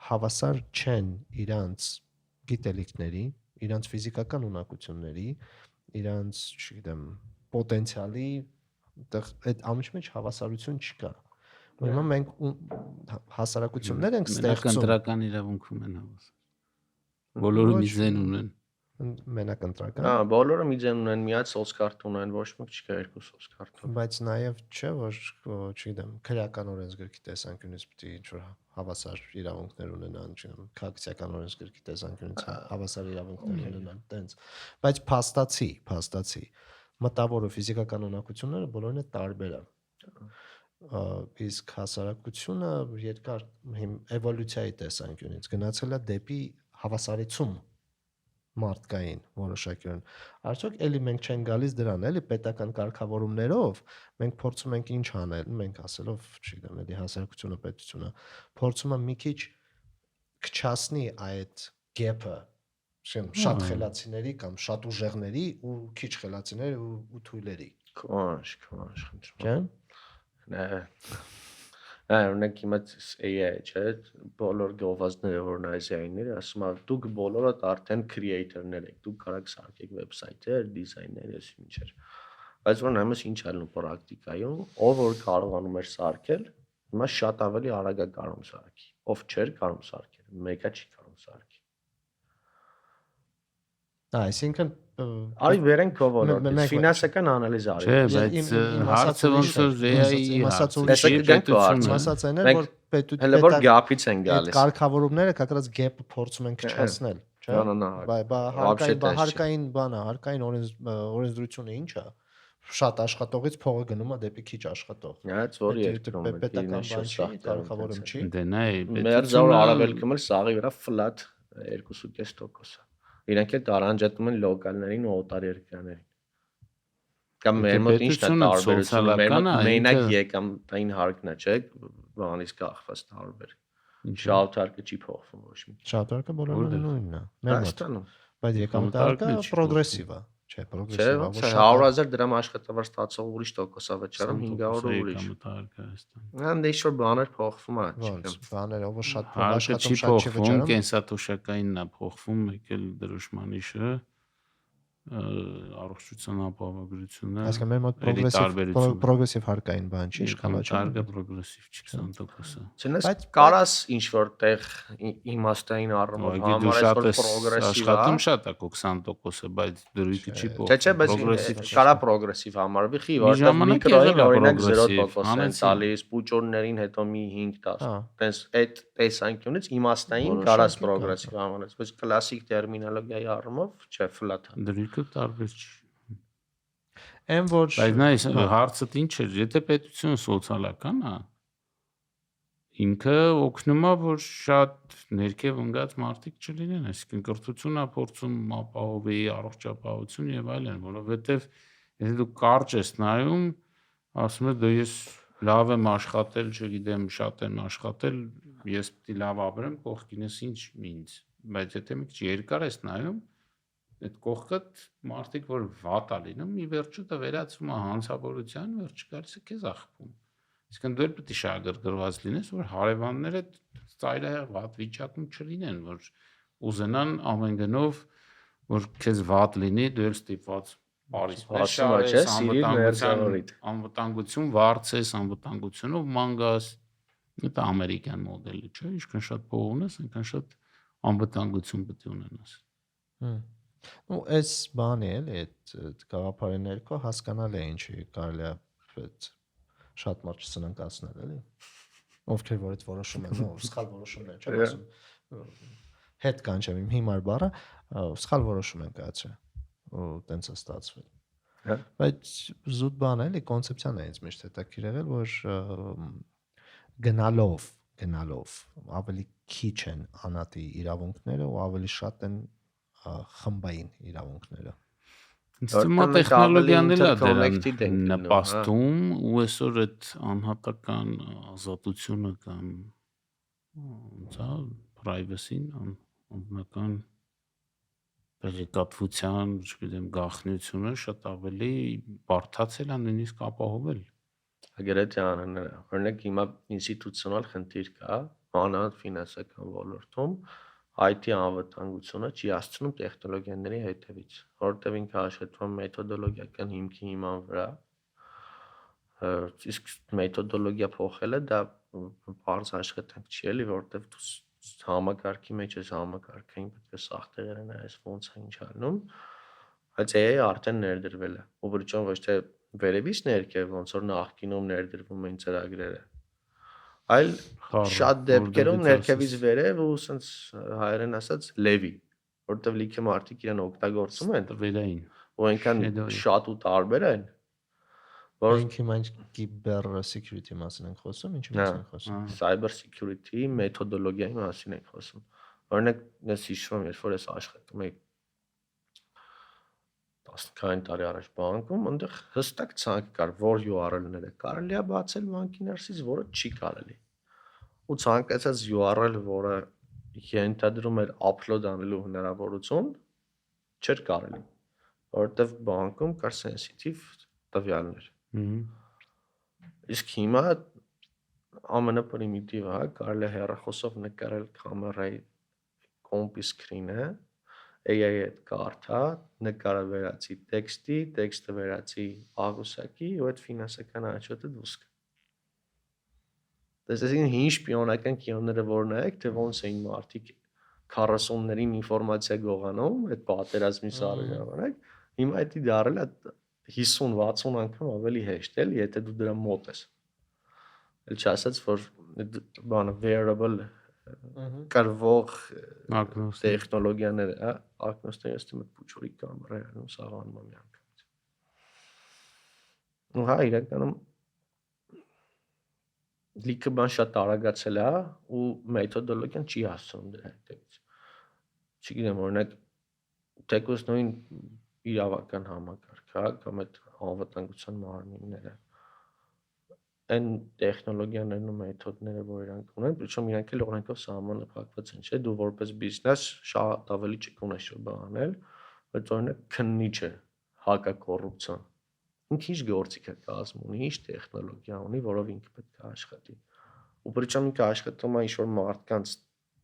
հավասար չեն իրանց գիտելիքների, իրանց ֆիզիկական ունակությունների, իրանց, չգիտեմ, պոտենցիալի, այդ ամենի մեջ հավասարություն չկա։ Ուրեմն մենք հասարակություններ ենք ստեղծում։ Կենտրական իրավունքում են հավասար։ Բոլորը մի ձեն ունեն։ Մենակ ընտրական։ Հա, բոլորը մի ձեն ունեն, միած սոցկարտ ունեն, ոչ մեկ չկա երկու սոցկարտ։ Բայց նաև չէ, որ, չգիտեմ, քրեական օրենսգրքի տեսանկյունից պետք է ինչ-որ հավասար իրավունքներ ունենան, չգիտեմ, քաղաքացիական օրենսգրքի տեսանկյունից հավասար իրավունքներ ունենան, տենց։ Բայց փաստացի մտավոր ու ֆիզիկական ունակությունները բոլորն է տարբեր են։ Իսկ հասարակությունը երկար էվոլյուցիայի տեսանկյունից գնացել է դեպի հավասարեցում մարդկային որոշակյուրն արդյոք էլի մենք չենք գալիս դրան էլի պետական կարգավորումներով մենք փորձում ենք ինչ անել մենք ասելով չգիտեմ էլի հասարակությունը պետությունը փորձում է մի քիչ քչացնի այդ gap-ը շատ խելացիների կամ շատ ուժեղների ու քիչ խելացիների ու թույլերի Քանշ չէ Օրինակ հիմա AI չէ, բոլոր գովազդները որ նայզայինները ասում են դուք բոլորդ արդեն creator-ներ եք, դուք կարաք սարքեք վեբսայթեր, դիզայներ, այսինչեր։ Բայց որ նայում ես ինչ ալնում պրակտիկայում, ով որ կարողանում էր սարքել, հիմա շատ ավելի արագ է կարող սարքի։ Ով չէր կարող սարքել, մեկը չի կարող սարքի։ Այսինքն Արի վերենք քո ոլորտից, ֆինանսական անալիզ արի։ Չէ, բայց հարցը ոնց որ AI-ի ասացեն էր որ Հələ որ gap-ից են գալիս։ Կարգավորումները հակրած gap-ը փորձում են քչացնել, չէ՞։ Հարկային բանը, հարկային օրենսդրությունը ի՞նչ է։ Շատ աշխատողից փողը գնում է դեպի քիչ աշխատող։ Հաց որ երկրում է պետական բան չի, կարգավորում չի։ Դե նայ, Մեր զոր արաբելքում էլ սաղի վրա flat 2.5% է։ Իրանք էլ տարանջատում են լոկալներին ու օտար երկրներին։ Կամ մեր մոտ ինչն է տարբերությունը, մենակ եկամտային հարկն է, չէ՞, բանից կախված տարբեր։ Շատ հարկը չի փոխվում ոչ մի։ Շատ հարկը բոլորը նույնն է։ Մեր մոտ։ Հայաստանում։ Բայց եկամտի հարկը պրոգրեսիվ է, չէ, Չէ, պրոգրեսիվ է։ 100,000 դրամ աշխատավարձ ստացող ուրիշ տոկոս է վճարում 500 ուրիշ։ Անդե ինչ-որ բաներ փոխվում է, Ոնց, բաները ով շատ Հարկը չի աշխատում շատ չի փոխվում, վճարում։ կենսաթոշակայինն է փոխվում, եկել դրոշմանիշը, առողջության ապահովագրությունը Այսինքն մեր մոտ էլի տարբերություն է։ պրոգրեսիվ հարկային բան չի, Կարգը պրոգրեսիվ չի 20%-ը։ Ցնես կարաս ինչ որտեղ իմաստային առումով Դու համարես շատ որ ես պրոգրեսիվ աշխատում շատ է 20%-ը, բայց դրույթը չի Չէ, բայց պրոգրեսիվ չի։ կարա պրոգրեսիվ համարվի, խի, որտեղ ժամանակ միկրոին եղել է օրինակ պրոգրեսիվ, 0% են հանեցին։ տալիս, պուճորներին հետո մի 5-10։ Տես այդ տեսանկյունից իմաստային Որոշակի կարաս կա, պրոգրեսիվ համարես, բայց կլասիկ տերմինոլոգիայի առումով չէ, ֆլատ է։ Դրույթը տարբեր չի։ Այն որ Բայց նայ հարցը ինչ է, եթե պետությունը սոցիալական է, ինքը օգնում է, որ շատ ներքև ընկած մարդիկ չլինեն, այսինքն կրթությունն է փորձում ապահովի առողջապահություն եւ այլն, որովհետեւ եթե դու կարճ ես նայում, ասում ես դու ես լավ եմ աշխատել, չգիտեմ, շատ եմ աշխատել, ես պետք է լավ ապրեմ, կողքինս ինչ ինձ, բայց եթե մի քիչ երկար ես նայում, այդ կողքդ մարդիկ որ վատ է լինում, ի վերջո դա վերածվում է հանցավորության, վերջը գալիս է քեզ աղբում։ Իսկն դու պետք է շահագրգռված լինես, որ հարևանները ծայրահեղ վատ վիճակում չլինեն, որ ուզենան ամեն գնով, որ քեզ վատ լինի, դու էլ ստիպված բարիսպես շարես, անվտանգություն վարձես, անվտանգությունով մանգաս։ Դա ամերիկյան մոդելը չէ, ինչքան շատ փող ունես, այնքան շատ անվտանգություն պետք է ունենաս։ ու այս բանը էլի այդ գաղափարի ներքո հասկանալ է ինչի կարելի է այդ շատ մարդ չսնանկացնել էլի ովքեր որ այդ որոշում են սխալ որոշումներ չեմ ասում հետ կանչեմ իմ հիմար բառը սխալ որոշում են կայացրել ու տենց է ստացվել բայց զուտ բան էլի կոնցեպցիան է ինձ միշտ հետաքրքիր եղել որ գնալով ավելի քիչ են անատի իրավունքները ու ավելի շատ են խմբային իրավունքները Հիմա տեխնոլոգիան էլ է դրան նպաստում ու այսօր այդ անհատական ազատությունը կամ ցա privacy-ն անձնական տեղեկատվության, չգիտեմ, գաղտնիությունը շատ ավելի բարդացել է նույնիսկ ապահովել։ Agree անները, օրինակ հիմա ինստիտուցիոնալ խնդիր կա, անանց ֆինանսական ոլորտում IT անվտանգությունը չի հասցնում տեխնոլոգիաների հետևից, որովհետև ինքը աշխատում է մեթոդոլոգիական հիմքի հիման վրա, իսկ մեթոդոլոգիա փոխելը դա բարձ աշխատանք չի էլի, որովհետև դու համակարգի մեջ ես համակարգային պետք է սաղ տեղերը նայես ոնց է ինչ անում, բայց AI արդեն ներդրվել է, ու բրճոն ոչ թե վերևից ներքև ոնց որ նախկինում ներդրվում են ծրագրերը, այլ շատ դեպքերում ներքևից վերև ու ասենց հայերեն ասած լևի, որտեղ լիքը մարդիկ իրեն օգտագործում են վերային ու այնքան շատ ու տարբեր են, որ մենք հիմա կիբեր security մասին ենք խոսում, ինչի մասին ենք խոսում, cyber security մեթոդոլոգիայի մասին ենք խոսում, օրինակ ես հիշում եմ, երբ որ ես աշխատում էի 10 տարի առաջ բանկում, այնտեղ հստակ ցանկ կար, որ URL-ները կարելի է բացել բանկի ներսից, որը չի կարելի։ Ու ցանկացած URL, որը ենթադրում էր upload անելու հնարավորություն, չէր կարելի, որովհետև բանկում կար sensitive տվյալներ։ Իսկ հիմա ամենապրիմիտիվը, կարելի է հեռախոսով նկարել կամերայի կոմպի սկրինը, AI այդ կարդա, նկարը վերացի տեքստի, տեքստը վերացի աղյուսակի ու այդ ֆինանսական աչոթը դուրս գա։ Տեսեցին ինչ շպիոնական կինոները որ նայեք, թե ոնց էին մարդիկ 40-ներին ինֆորմացիա գողանում, այդ պատերազմի սարի ժամանակ, հիմա դա դարել է 50-60 անգամ ավելի հեշտ էլ, եթե դու դրա մոտ ես։ Էլ չասած որ բանը wearable կարվող տեխնոլոգիաները, ակնոստերստի մոտ փուչորի կամերայում սաղանում եմ անգամից։ Ու հա իրականում լիքը բան շատ արագացել է ու մեթոդոլոգիան չի հասցնում դրա հետևից։ Չգիտեմ, օրինակ թեկուզ նույն իրավական համակարգ, հա, կամ այդ անվտանգության մարմինները այն տեխնոլոգիաներն ու մեթոդները, որ իրանք ունեն, причем իրանք էլ օրենքով սահմանափակված են, չէ՞, դու որպես բիզնես շատ ավելի չկունես բան անել, բայց օրինակ քննիչ է հակակոռուպցիոն։ Ինքը ինչ գործիք է կազմում, ունի, ինչ տեխնոլոգիա ունի, որով ինքը պետք է աշխատի։ Ու причем ինքը աշխատում է ինչ-որ մարդկանց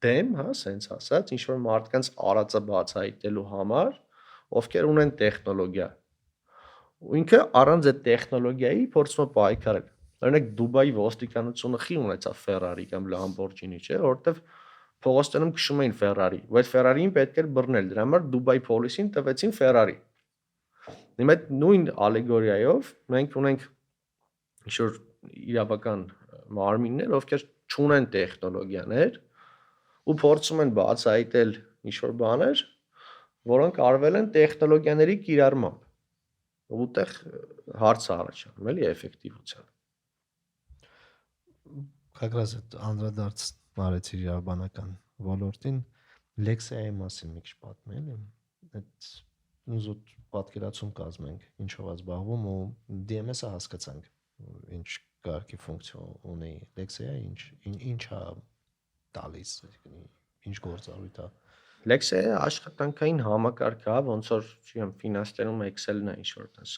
դեմ, հա, սենց ասած, ինչ-որ մարդկանց արածը բացահայտելու համար, ովքեր ունեն տեխնոլոգիա։ Ու ինքը առանց այդ տեխնոլոգիայի փորձում է պայքարել։ Օրինակ Դուբայի ոստիկանությունը խի ունեցավ Ferrari կամ Lamborghini, չէ, որովհետև փողոցներում քշում էին Ferrari, ու այդ Ferrari-ին պետք էր բռնել, դրա համար Դուբայի պոլիսին տվեցին Ferrari։ Հիմա այդ նույն ալեգորիայով մենք ունենք ինչ-որ իրավական մարմիններ, ովքեր չունեն տեխնոլոգիաներ ու փորձում են բացահայտել ինչ-որ բաներ, որոնք արվել են տեխնոլոգիաների կիրառմամբ։ Ուտեղ հարց առաջանում էլի էֆեկտիվության։ Կակրաս այդ անդրադարձ արեցի իրավաբանական ոլորտին լեքսիայի մասին մի քիչ պատմել եմ։ Այդ զուտ պատկերացում կազմենք ինչով է զբաղվում ու DMS-ը հասկացանք ինչ կարգի ֆունկցիա ունի լեքսիայի ինչա տալիս ինչ գործառույթ է Lexia աշխատանքային համակարգ է, ոնց որ չեմ ֆինանսներում Excel-ն է ինչ-որ տես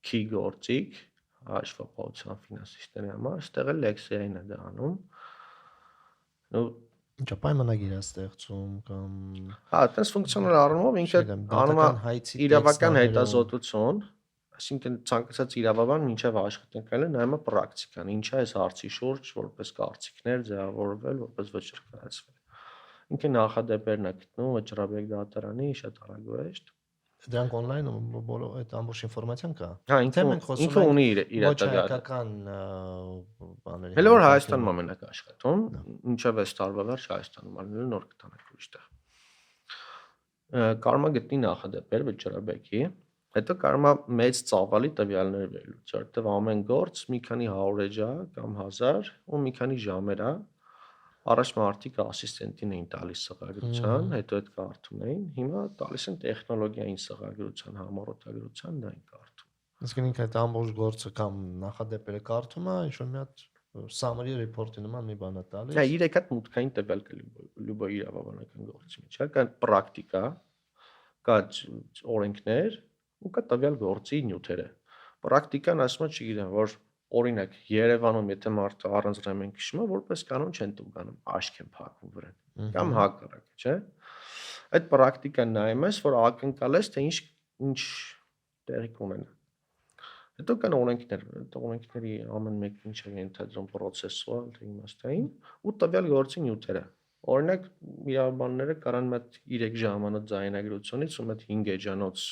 key գործիք, հաշվապահության ֆինանսիստների համար, այստեղ էլ Lexia-ին է դա անում։ Ու ինչա պայմանագիր է ստեղծում կամ հա, այդպես ֆունկցիոնալ առումով ինքը անում է իրավական հետազոտություն, այսինքն ցանկացած իրավաբան մինչև աշխատանքային է նայում է պրակտիկան, ինչա այս հարցի շուրջ որպես կարծիքներ ձևավորվել, որպես վճիռ կայացվել։ Ինքը նախադեպերն է գտնում Վճռաբեկ դատարանի շատ արագորեշտ։ Դրանք on-line բոլոր այդ ամբողջ ինֆորմացիան կա։ Հա, ինքը ունի իր հայկական բաների։ Հələ որ Հայաստանում ամենակ աշխատում, ինչև այս տարվա վերջ Հայաստանում արնելու նոր կտանեք ուրիշտեղ։ Կարմա գտնի նախադեպեր Վճռաբեկի, հետո կարմա մեծ ծավալի տվյալներ վերլուծի, որտեղ ամեն գործ մի քանի 100 էջ է կամ 1000 ու մի քանի ժամեր է։ Առաջ մարդիկ ասիստենտին էին տալիս սղագրության, հետո այդ կարդում էին, հիմա տալիս են տեխնոլոգիային սղագրության, համառոթագրության, դա են կարդում։ Իսկ ինքը այդ ամբողջ գործը կամ նախադեպերը կարդում է, ինչ-որ մի հատ summary report-ի նման մի բան է տալիս։ Հա, 3 հատ մուտքային տվյալ կա լյուբո իրավաբանական գործի մեջ, հա, կա պրակտիկա, կա օրենքներ ու կա տվյալ գործի նյութերը։ Պրակտիկան ասում է, չգիտեմ, որ օրինակ Երևանում եթե մարդը առանց ռեմեն քշում է, որպես կանոն չեն տուգանում, աշկ են փակվում վրան կամ հակառակը, չէ։ Այդ պրակտիկան նայում ես, որ ակնկալես թե ինչ տեղի կունենա։ Հետո կան օրենքներ, այդ օրենքների ամեն մեկն ինչ է ենթադրում պրոցեսուալ, թե իմաստային ու տվյալ գործի նյութերը։ Օրինակ իրավաբանները կարան մոտ 3 ժամանոց ձայնագրությունից ու մոտ 5 էջանոց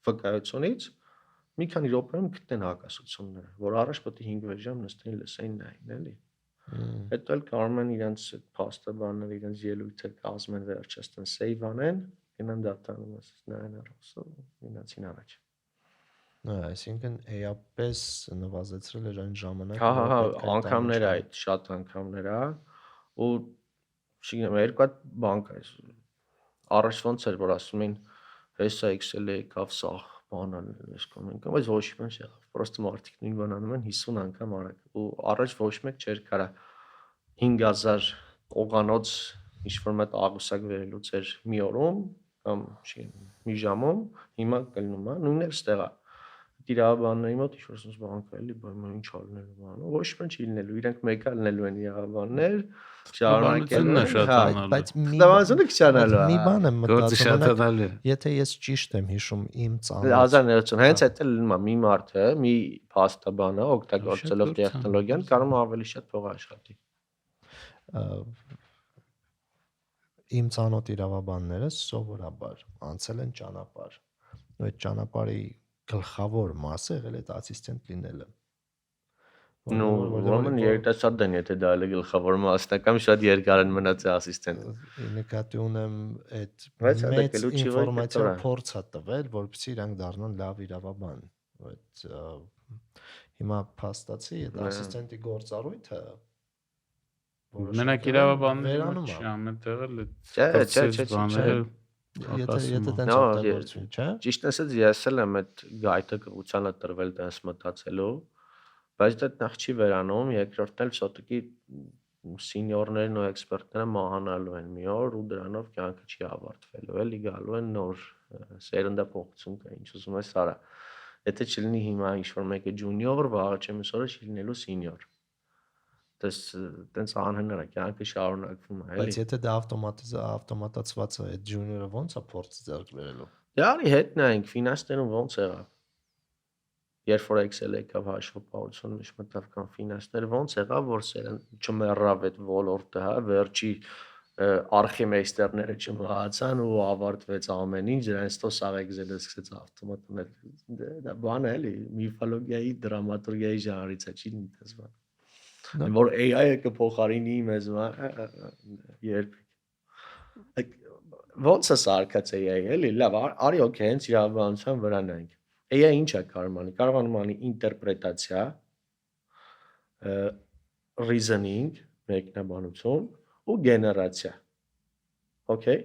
վկայությունից մի քանի րոպեում գտնեն հակասությունները, որ առաջ պետք է 5-6 ժամ նստեն լսեն նային, էլի։ Հետո էլ կարող են իրենց այդ փաստաբանները իրենց ելույթը կազմեն վերջացնեն, save անեն, գնան դատանում նայեն առողջը, գնացին առաջ։ Այսինքն էապես նվազեցրել էր այն ժամանակը, հա, անգամներ է այդ, շատ անգամներ է, ու չգիտեմ, երկու հատ բան կա։ Առաջ ոնց էր, որ ասում էին, հեսա Excel-ը եկավ սաղ բանալ ես կոմենտ, բայց ոչ մի բան չեղավ։ Պրոստը մարդիկ նույն բան անում են 50 անգամ արագ։ Ու առաջ ոչ մեկ չէր կարա 5000 օղանոց ինչ-որ մոտ աղյուսակ վերելուծեր մի օրում կամ չգիտեմ, մի ժամում, հիմա կլնում է, նույնն էլ ստեղա։ Իրավաբանների մոտ ինչ-որ ասես բան կա էլի, բայց ինչ ալնելու բան, ոչ մի բան չի լինելու, իրենք մեկը ալնելու են իրավաբաններ, շարունակելու են, բայց դավանությունը քչանալու է։ Մի բան եմ մտածում, եթե ես ճիշտ եմ հիշում իմ ծանոթ 1990 հենց այդ էլ լինում է մի մարդը, մի փաստաբանը օգտագործելով տեխնոլոգիան կարող է ավելի շատ փող աշխատի։ Իմ ծանոթ իրավաբանները սովորաբար անցել են ճանապարհ։ Այդ ճանապարհի գլխավոր մասը եղել է ասիստենտ լինելը։ Ну, ուրեմն երիտասարդ են, եթե դա էլ է գլխավոր մասն է, կամ շատ երկար են մնացել ասիստենտ։ Նկատի ունեմ այդ մեծ ինֆորմացիա փորձ է տվել, որպեսզի իրանք դառնան լավ իրավաբան։ Այդ հիմա փաստացի այդ ասիստենտի գործառույթը մենակ իրավաբաններում չի ամենտեղ էլ այդ Եթե տենց օգտագործվի, չէ՞։ Ճիշտ ասած ես էլ եմ այդ գայթը կղությանը տրվել տես մտածելու, բայց դա նախ չի վերանում, երկրորդն էլ շոտիկի սինյորներն ու էքսպերտները մահանալու են մի օր ու դրանով կյանքը չի ավարտվելու, էլի գալու են նոր սերնդափոխություն կա, ինչ ուզում ես արա։ Եթե չլինի հիմա ինչ-որ մեկը ջունիոր, վաղը չեմ ասորը չի լինելու սինյոր։ Տենց անհնար է, կյանքը շարունակվում է, էլի։ Բայց եթե դա ավտոմատացված է, այդ ջունիորը ո՞նց է փորձ ձեռք բերելու։ Դարի հետ նայենք ֆինանսներում ոնց եղավ։ Երբ որ Excel եկավ հաշվապահություն մեջ մտավ կան ֆինանսներ ոնց եղավ որ սերն չմեռավ այդ ոլորտը, հա, վերջի արխիմեստերները չմահացան ու ավարտվեց ամեն ինչ, դրանից հետո սաղ Excel-ը սկսեց ավտոմատոնել։ Դա բան է էլի, միֆոլոգիայի, դրամատուրգիայի ժանրից է, չի նույնպես բան։ Որ AI-ը կփոխարինի մեզ երբ ոնց է սարքած AI-ը, էլի, լավ, արի օքեյ, հենց իրավաբանության վրա նայենք։ AI ինչ է կարող անի ինտերպրետացիա, reasoning, մեկնաբանություն ու գեներացիա։ Okay։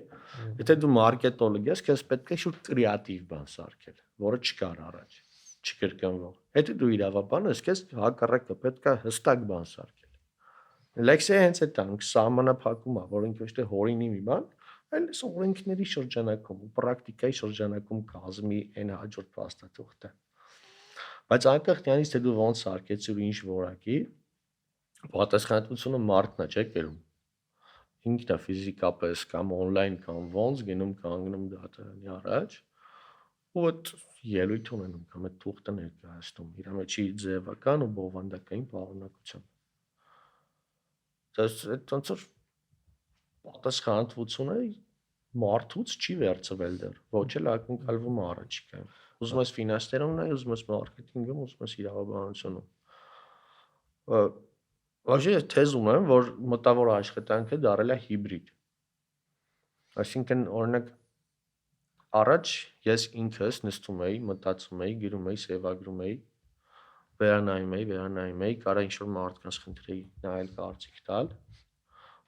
Եթե դու մարքետոլոգ ես, քեզ պետք է շուտ կրեատիվ բան սարքել, որը չկար առաջ, չկրկնվող։ Եթե դու իրավաբան ես, քեզ հակառակը պետք է հստակ բան սարքել։ Լեքսիա հենց այդ է, սահմանափակում է, որ ինքը ոչ թե հորինի մի բան, այլ օրենքների շրջանակում ու պրակտիկայի շրջանակում կազմի այն հաջորդ փաստաթուղթը։ Բայց այնտեղ դրանից թե դու ոնց սարքեցի ու ինչ որակի, պատասխանատվությունը մարդն է, չէ՞ կերում։ Ինքն է ֆիզիկապես կամ on-line կամ ոնց գնում կանգնում դատարանի առաջ ու այդ ելույթ ունենում կամ այդ թուղթը ներկայացնում իր մեջի ձևական ու բովանդակային պարունակությամբ։ Դա ոնց որ պատասխանատվությունը մարդուց չի վերցվել դեռ, ոչ էլ ակնկալվում է առաջիկայում։ Ուզում ես ֆինանսներում նայ, ուզում ես մարքեթինգում, ուզում ես իրավաբանությունում։ Ոչ ես թեզ ունեմ, որ մտավոր աշխատանքը դարել է հիբրիդ։ Այսինքն օրինակ առաջ ես ինքս նստում էի, մտածում էի, գրում էի, սևագրում էի, վերանայում էի, կարա ինչ-որ մարդկանց խնդրեի նայել, կարծիք տալ։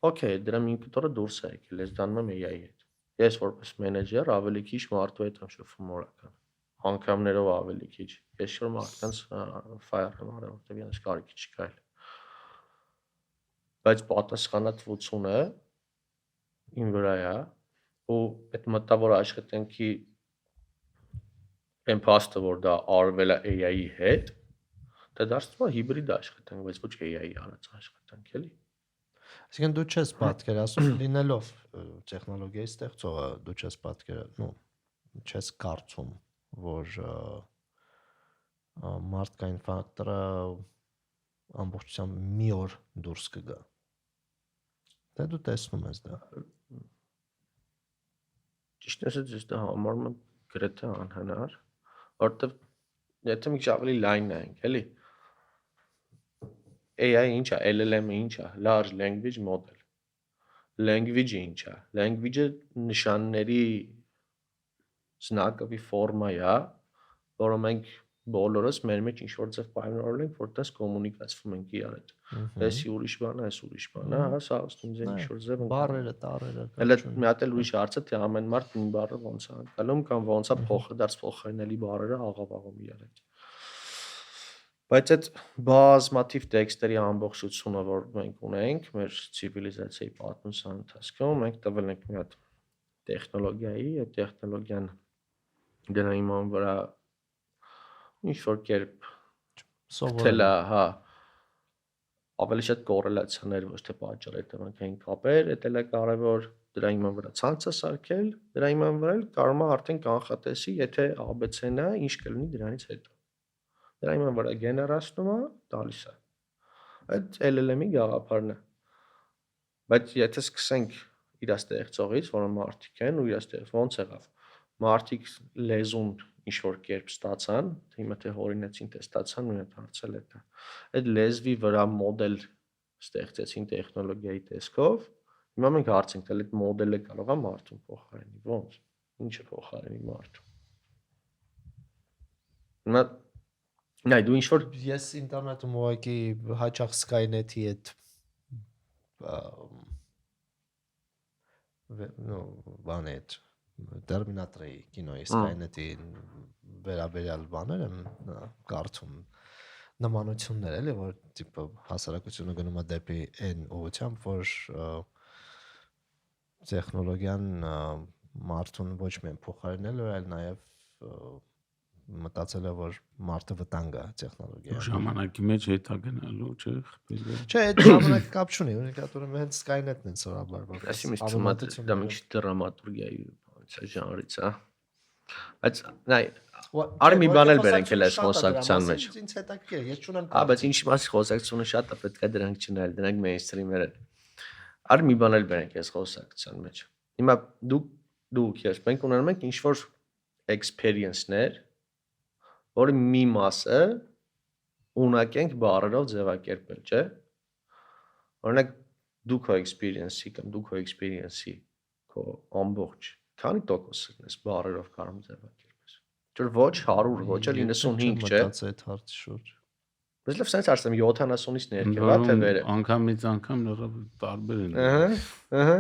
Okay, դրա մի կտորը դուրս է եկել, ես դանում եմ AI-ի հետ։ Ես որպես մենեջեր ավելի քիչ մարդու հետ եմ շփվում օրական, անգամներով ավելի քիչ։ Ես շուտ մարդկանց fire եմ արել, որտեղ ինձ կարիք չկա այլ։ Բայց պատասխանատվությունը իմ վրա է ու այդ մտավոր աշխատանքի այն փաստը, որ դա արվել է AI-ի հետ, դա դարձնում է հիբրիդ աշխատանք, բայց ոչ AI-ի արած աշխատանք էլի։ Այսինքն դու չես պատկերացնում լինելով տեխնոլոգիայի ստեղծողը, դու չես չես կարծում, որ մարդկային ֆակտորը ամբողջությամբ մի օր դուրս կգա։ Դա դու տեսնում ես դա։ Ճիշտ ասած, ես դա համարում եմ գրեթե անհնար, որովհետև եթե մի քիչ ավելի լայն նայենք, էլի AI ինչ է, LLM-ը ինչ է, large language model։ Language-ը ինչ է, language-ը նշանների զնակովի ֆորմա է, որը մենք բոլորս մեր մեջ ինչ-որ ձև պայմանավորել ենք, որտես կոմունիկացվում ենք իրար հետ։ Էսի ուրիշ բան է, այս ուրիշ բան է, հա, սա ասում եմ ինչ-որ ձև ենք։ Բառերը, տառերը։ Հələ մի հատ էլ ուրիշ հարցը, թե ամեն մարդ մի բառը ոնց է անցալում կամ ոնց է փոխարինելի բառերը աղավաղում իրար հետ։ Բայց այդ բազմաթիվ տեքստերի ամբողջությունը, որ մենք ունենք մեր ցիվիլիզացիայի պատմության ընթացքում, մենք տվել ենք մի հատ տեխնոլոգիայի, այդ տեխնոլոգիան դրա իման վրա ինչ որ կերպ սովորել է, հա, ավելի շատ կոռելացիաներ, ոչ թե պատճառ-հետևանքային կապեր, դա էլ է կարևոր, դրա իման վրա ցանց է սարքել, դրա իման վրա էլ կարող է արդեն կանխատեսի, եթե ABC-ն է, ինչ կլինի դրանից հետո։ Դրա իման վրա գեներացնում է, տալիս է։ Այդ LLM-ի գաղափարն է։ Բայց եթե սկսենք իր ստեղծողից, որը մարդիկ են ու իր ստեղծ ոնց եղավ։ Մարդիկ լեզուն ինչ որ կերպ ստացան, հիմա թե հորինեցին, թե ստացան, ու այդ հարցել է դա։ Այդ լեզվի վրա մոդել ստեղծեցին տեխնոլոգիայի տեսքով։ Հիմա մենք հարց ենք տալ, այդ մոդելը կարող է մարդուն փոխարինի, ոնց։ Ինչը փոխարինի մարդուն։ Հիմա նայ դու ինչ որ ես ինտերնետում ուղղակի հաճախ Skynet-ի այդ բանը այդ Terminator-ի կինոյի Skynet-ի վերաբերյալ բաներ եմ կարծում նմանություններ էլի որ տիպը հասարակությունը գնում է դեպի այն ուղղությամբ որ տեխնոլոգիան մարդուն ոչ միայն փոխարինել այլ նաև մտածել է որ մարդը վտանգ է տեխնոլոգիային ժամանակի մեջ հետա գնալու չէ չէ այդ ժամանակ կապ չունի ուրեմն հենց Skynet-ն է սովորաբար ասում եմ դա մի դրամատուրգիայի ժանրից է Բայց նայ արի մի բան էլ բերենք էլ այս խոսակցության մեջ։ Ինձ հետաքրքիր է, ես չունեմ։ Բայց ինչի մասի խոսակցությունը շատ է, պետք է դրանք չնել, դրանք mainstream-եր են։ Արի մի բան էլ բերենք այս խոսակցության մեջ։ Հիմա դուք ես մենք ունենում ենք ինչ-որ experience-ներ, որի մի մասը ունակ ենք բառերով ձևակերպել, չէ՞։ Օրինակ դու քո experience-ի կամ դու քո experience-ի քո ամբողջ քանի տոկոսն ես բառերով կարող ձևակերպես։ Չէ՞ ոչ 100, ոչ էլ 95, չէ՞։ Մտածի այդ հարցի շուրջ։ Բայց լավ sense ասեմ 70-ից ներքև է թե վերը։ Անգամից անգամ լրիվ տարբեր են։ Ահա։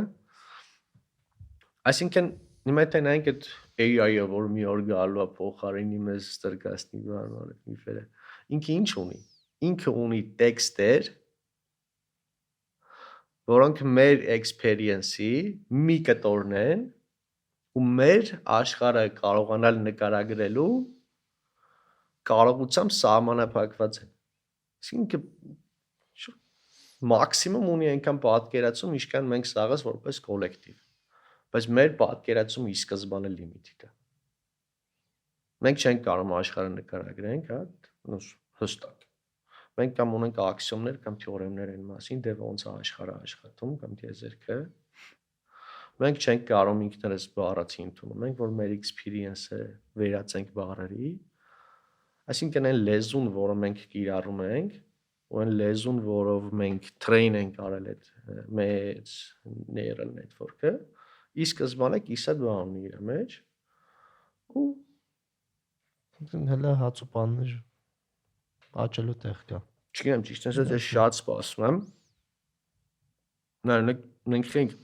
Այսինքն հիմա թե նայենք այդ AI-ը, որ մի օր գալու է փոխարինի մեզ ստրկացնի բառերը, միֆերը։ Ինքը ինչ ունի։ Ինքը ունի տեքստեր, որոնք մեր experience-ի մի կտորն են ու մեր աշխարհը կարողանալ նկարագրելու կարողությամբ սահմանափակված են։ Այսինքն մաքսիմում ունի այնքան պատկերացում, ինչքան մենք սաղս որպես կոլեկտիվ։ Բայց մեր պատկերացումը ի սկզբանե լիմիտի կա։ Մենք չենք կարող աշխարհը նկարագրենք, հա, հստակ։ Մենք կամ ունենք աքսիոմներ կամ թեորեմներ այն մասին, դե ոնց է աշխարհը աշխատում կամ դիեզերքը։ Մենք չենք կարող ինքներս բառացի ընդունում, մենք որ մեր experience-ը վերածենք բառերի, այսինքն այն լեզուն, որը մենք կիրառում ենք, ու այն լեզուն, որով մենք train ենք արել այդ մեծ neural network-ը, ի սկզբանե կիսատ բան ունի իր մեջ, ու հələ հաց ու պաններ աճելու տեղ կա։ Չգիտեմ, ճիշտ ասած, ես շատ սպասում եմ։ Մենք ենք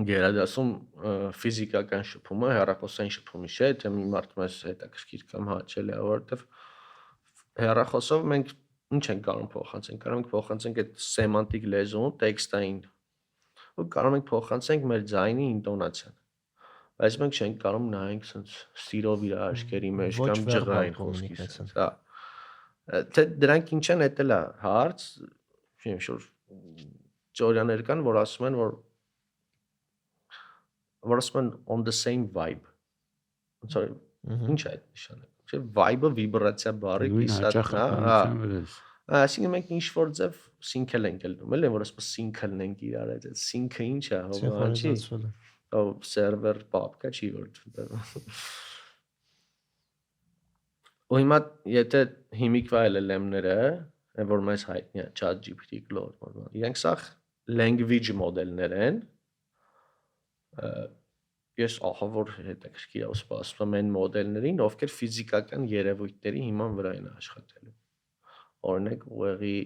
գերադասում ֆիզիկական շփումը, հեռախոսային շփումի, չէ՞, թե մի մարդ մեզ հետաքրքիր կամ հաճելի է, որովհետև հեռախոսով մենք ինչ ենք կարող փոխանցենք, կարող ենք փոխանցենք այդ սեմանտիկ լեզուն, տեքստային, ու կարող ենք փոխանցենք մեր ձայնի ինտոնացիան։ Բայց մենք չենք կարող նայենք sense սիրով իր աչքերի մեջ կամ ջղային խոսքից։ Հա։ Թե դրանք ինչ են, դա էլ է հարց, չեմ շուտ ճորյաներ կան, որ ասում են, որ ասում են on the same vibe։ Sorry, ինչ է այդ նշանակում։ Չէ, vibe-ը վիբրացիա բառի կիսատ, հա։ Այսինքն մենք ինչ որ ձև sync-ել ենք ելնում, էլի, որ ասում sync-ելն ենք իրար, այդ sync-ը ինչ է, հովանջի։ Ով server papka չի որ։ Ու հիմա եթե հիմիկվա LLM-ները, որ մեզ հայտնի է ChatGPT, Claude, իրենք սա language մոդելներ են։ Ես ահա որ հետաքրքիր է սպասում եմ այն մոդելներին, ովքեր ֆիզիկական երևույթների հիման վրա են աշխատելու։ Օրինակ ուղեղի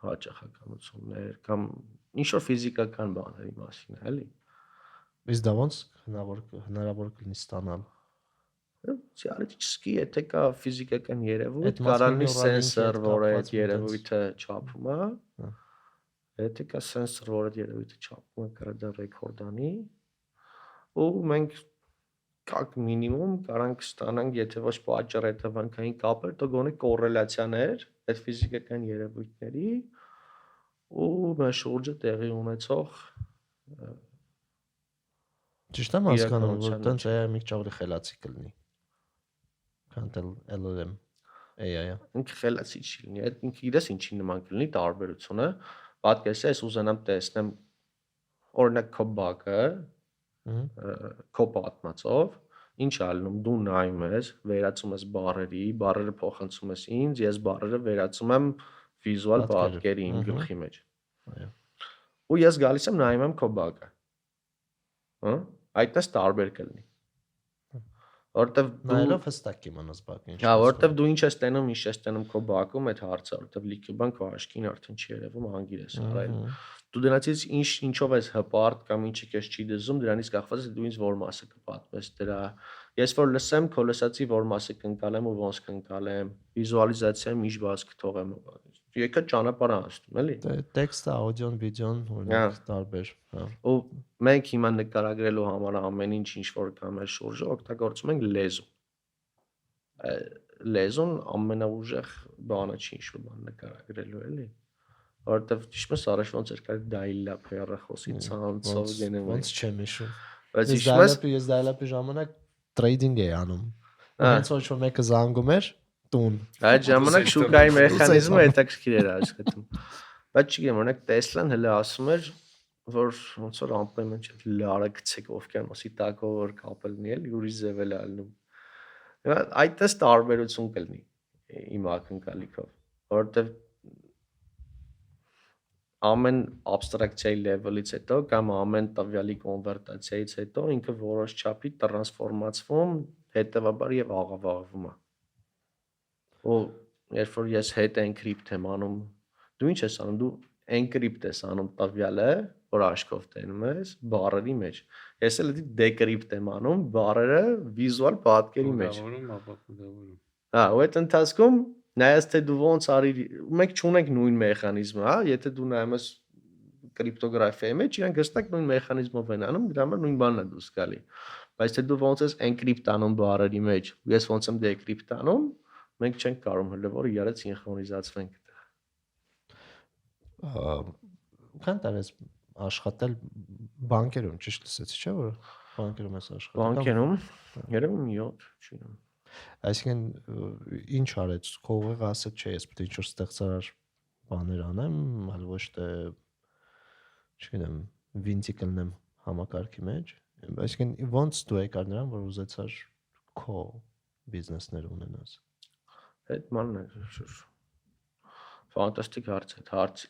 հաճախականություններ կամ ինչ որ ֆիզիկական բաների մասին, էլի։ Իսկ դա ոնց հնարավոր կլինի ստանալ։ Theoretically, եթե կա ֆիզիկական երևույթ, կարանի սենսոր, որը այդ երևույթը չափում է, եթե կա սենսոր, որը այդ երևույթը չափում է, կարա դա ռեկորդ անի, ու մենք как минимум կարանք ստանանք, եթե ոչ պատճառ հետևանքային կապեր, то գոնե կոռելացիաներ այդ ֆիզիկական երևույթների ու մեր շուրջը տեղի ունեցող ճիշտ եմ հասկանում, որ տենց AI մի քիչ ավելի խելացի կլինի։ Քան LLM AI-ը։ Ինքը խելացի չի լինի, այդ ինքը իրես ինչի նման կլինի տարբերությունը, պատկերացրու ես ուզենամ տեսնեմ օրինակ քո բակը, քո պատմածով, ինչ ալնում, դու նայում ես, վերածում ես բառերի, բառերը փոխանցում ես ինձ, ես բառերը վերածում եմ վիզուալ պատկերի իմ գլխի մեջ։ Այո։ Ու ես գալիս եմ նայում եմ քո բակը։ Հա՞, այդպես տարբեր կլինի։ Որտեվ նայելով հստակ իմանաս բակը ինչ։ Հա, որտեվ դու ինչ ես տենում, ինչ ես տենում քո բակում այդ հարցը, որտեվ լիքը բան քո աչքին արդեն չի երևում, հանգիր ես արել։ Դու դրանից ինչով ես հպարտ կամ ինչը քեզ չի դզում, դրանից կախված է դու ինձ որ մասը կպատմես դրա։ Ես որ լսեմ, քո լսածի որ մասը կընկալեմ ու ոնց կընկալեմ, վիզուալիզացիայում ինչ բաց կթողեմ։ Եկա ճանապարհ անցնում, էլի։ Տեքստը, աուդիոն, վիդեոն, օրինակ տարբեր, հա։ Ու մենք հիմա նկարագրելու համար ամեն ինչ որ կա մեր շուրջը օգտագործում ենք լեզու։ Լեզուն ամենաուժեղ բանը չի ինչ-որ բան նկարագրելու, էլի։ Որտեվ ճիշտ է, առաջ ոնց էր կար dial-up հեռախոսի ցանցով գնում։ Ոնց չեմ հիշում։ Բայց հիշում ես ես դայլապի ժամանակ trading էի անում։ Հենց որ մեկը զանգում էր տուն։ Այդ ժամանակ շուկայի մեխանիզմը հետաքրքիր էր աշխատում։ Բայց չգիտեմ, օրինակ Tesla-ն հələ ասում էր, որ ոնց որ ամպեմն չէ լարը գցեք օվկիանոսի տակով որ կապել լինի, էլի ուրիշ ձև էլ ալնում։ Այդտես տարբերություն կլինի իմ ակնկալիքով, որովհետև ամեն abstraction level-ից հետո կամ ամեն տվյալի կոնվերտացիայից հետո ինքը որոշ չափի տրանսֆորմացվում, հետևաբար եւ աղավաղվում է։ Ու երբ որ ես հետ encrypt եմ անում, դու ինչ ես անում, դու encrypt ես անում տվյալը, որ աշկով տենում ես բառերի մեջ։ Ես էլ decrypt եմ անում բառերը վիզուալ պատկերի մեջ։ Հա, ու այդ ընթացքում նայած թե դու ոնց արիր, մենք չունենք նույն մեխանիզմը, հա, եթե դու նայում ես կրիպտոգրաֆիայի մեջ, իրանք հստակ նույն մեխանիզմով են անում, դրա համար նույն բանն է դուրս գալի։ Բայց թե դու ոնց ես encrypt անում բառերի մեջ, ես ոնց եմ decrypt անում, մենք չենք կարող հələ որ իրար սինխրոնիզացվենք այդտեղ։ Քան տարես աշխատել բանկերում, ճիշտ լսեցի, չէ՞ որ բանկերում ես աշխատել։ Բանկերում երևի մի 7, չգիտեմ։ Այսինքն ինչ արեց, քո ուղեղը ասեց, չէ, ես պետք է ինչ-որ ստեղծարար բաներ անեմ, այլ ոչ թե չգիտեմ, վինտիկ լնեմ համակարգի մեջ։ Այսինքն ոնց դու եկար նրան, որ ուզեցար քո բիզնեսներ ունենաս։ Այդ մանն է շուտ։ Ֆանտաստիկ հարց է,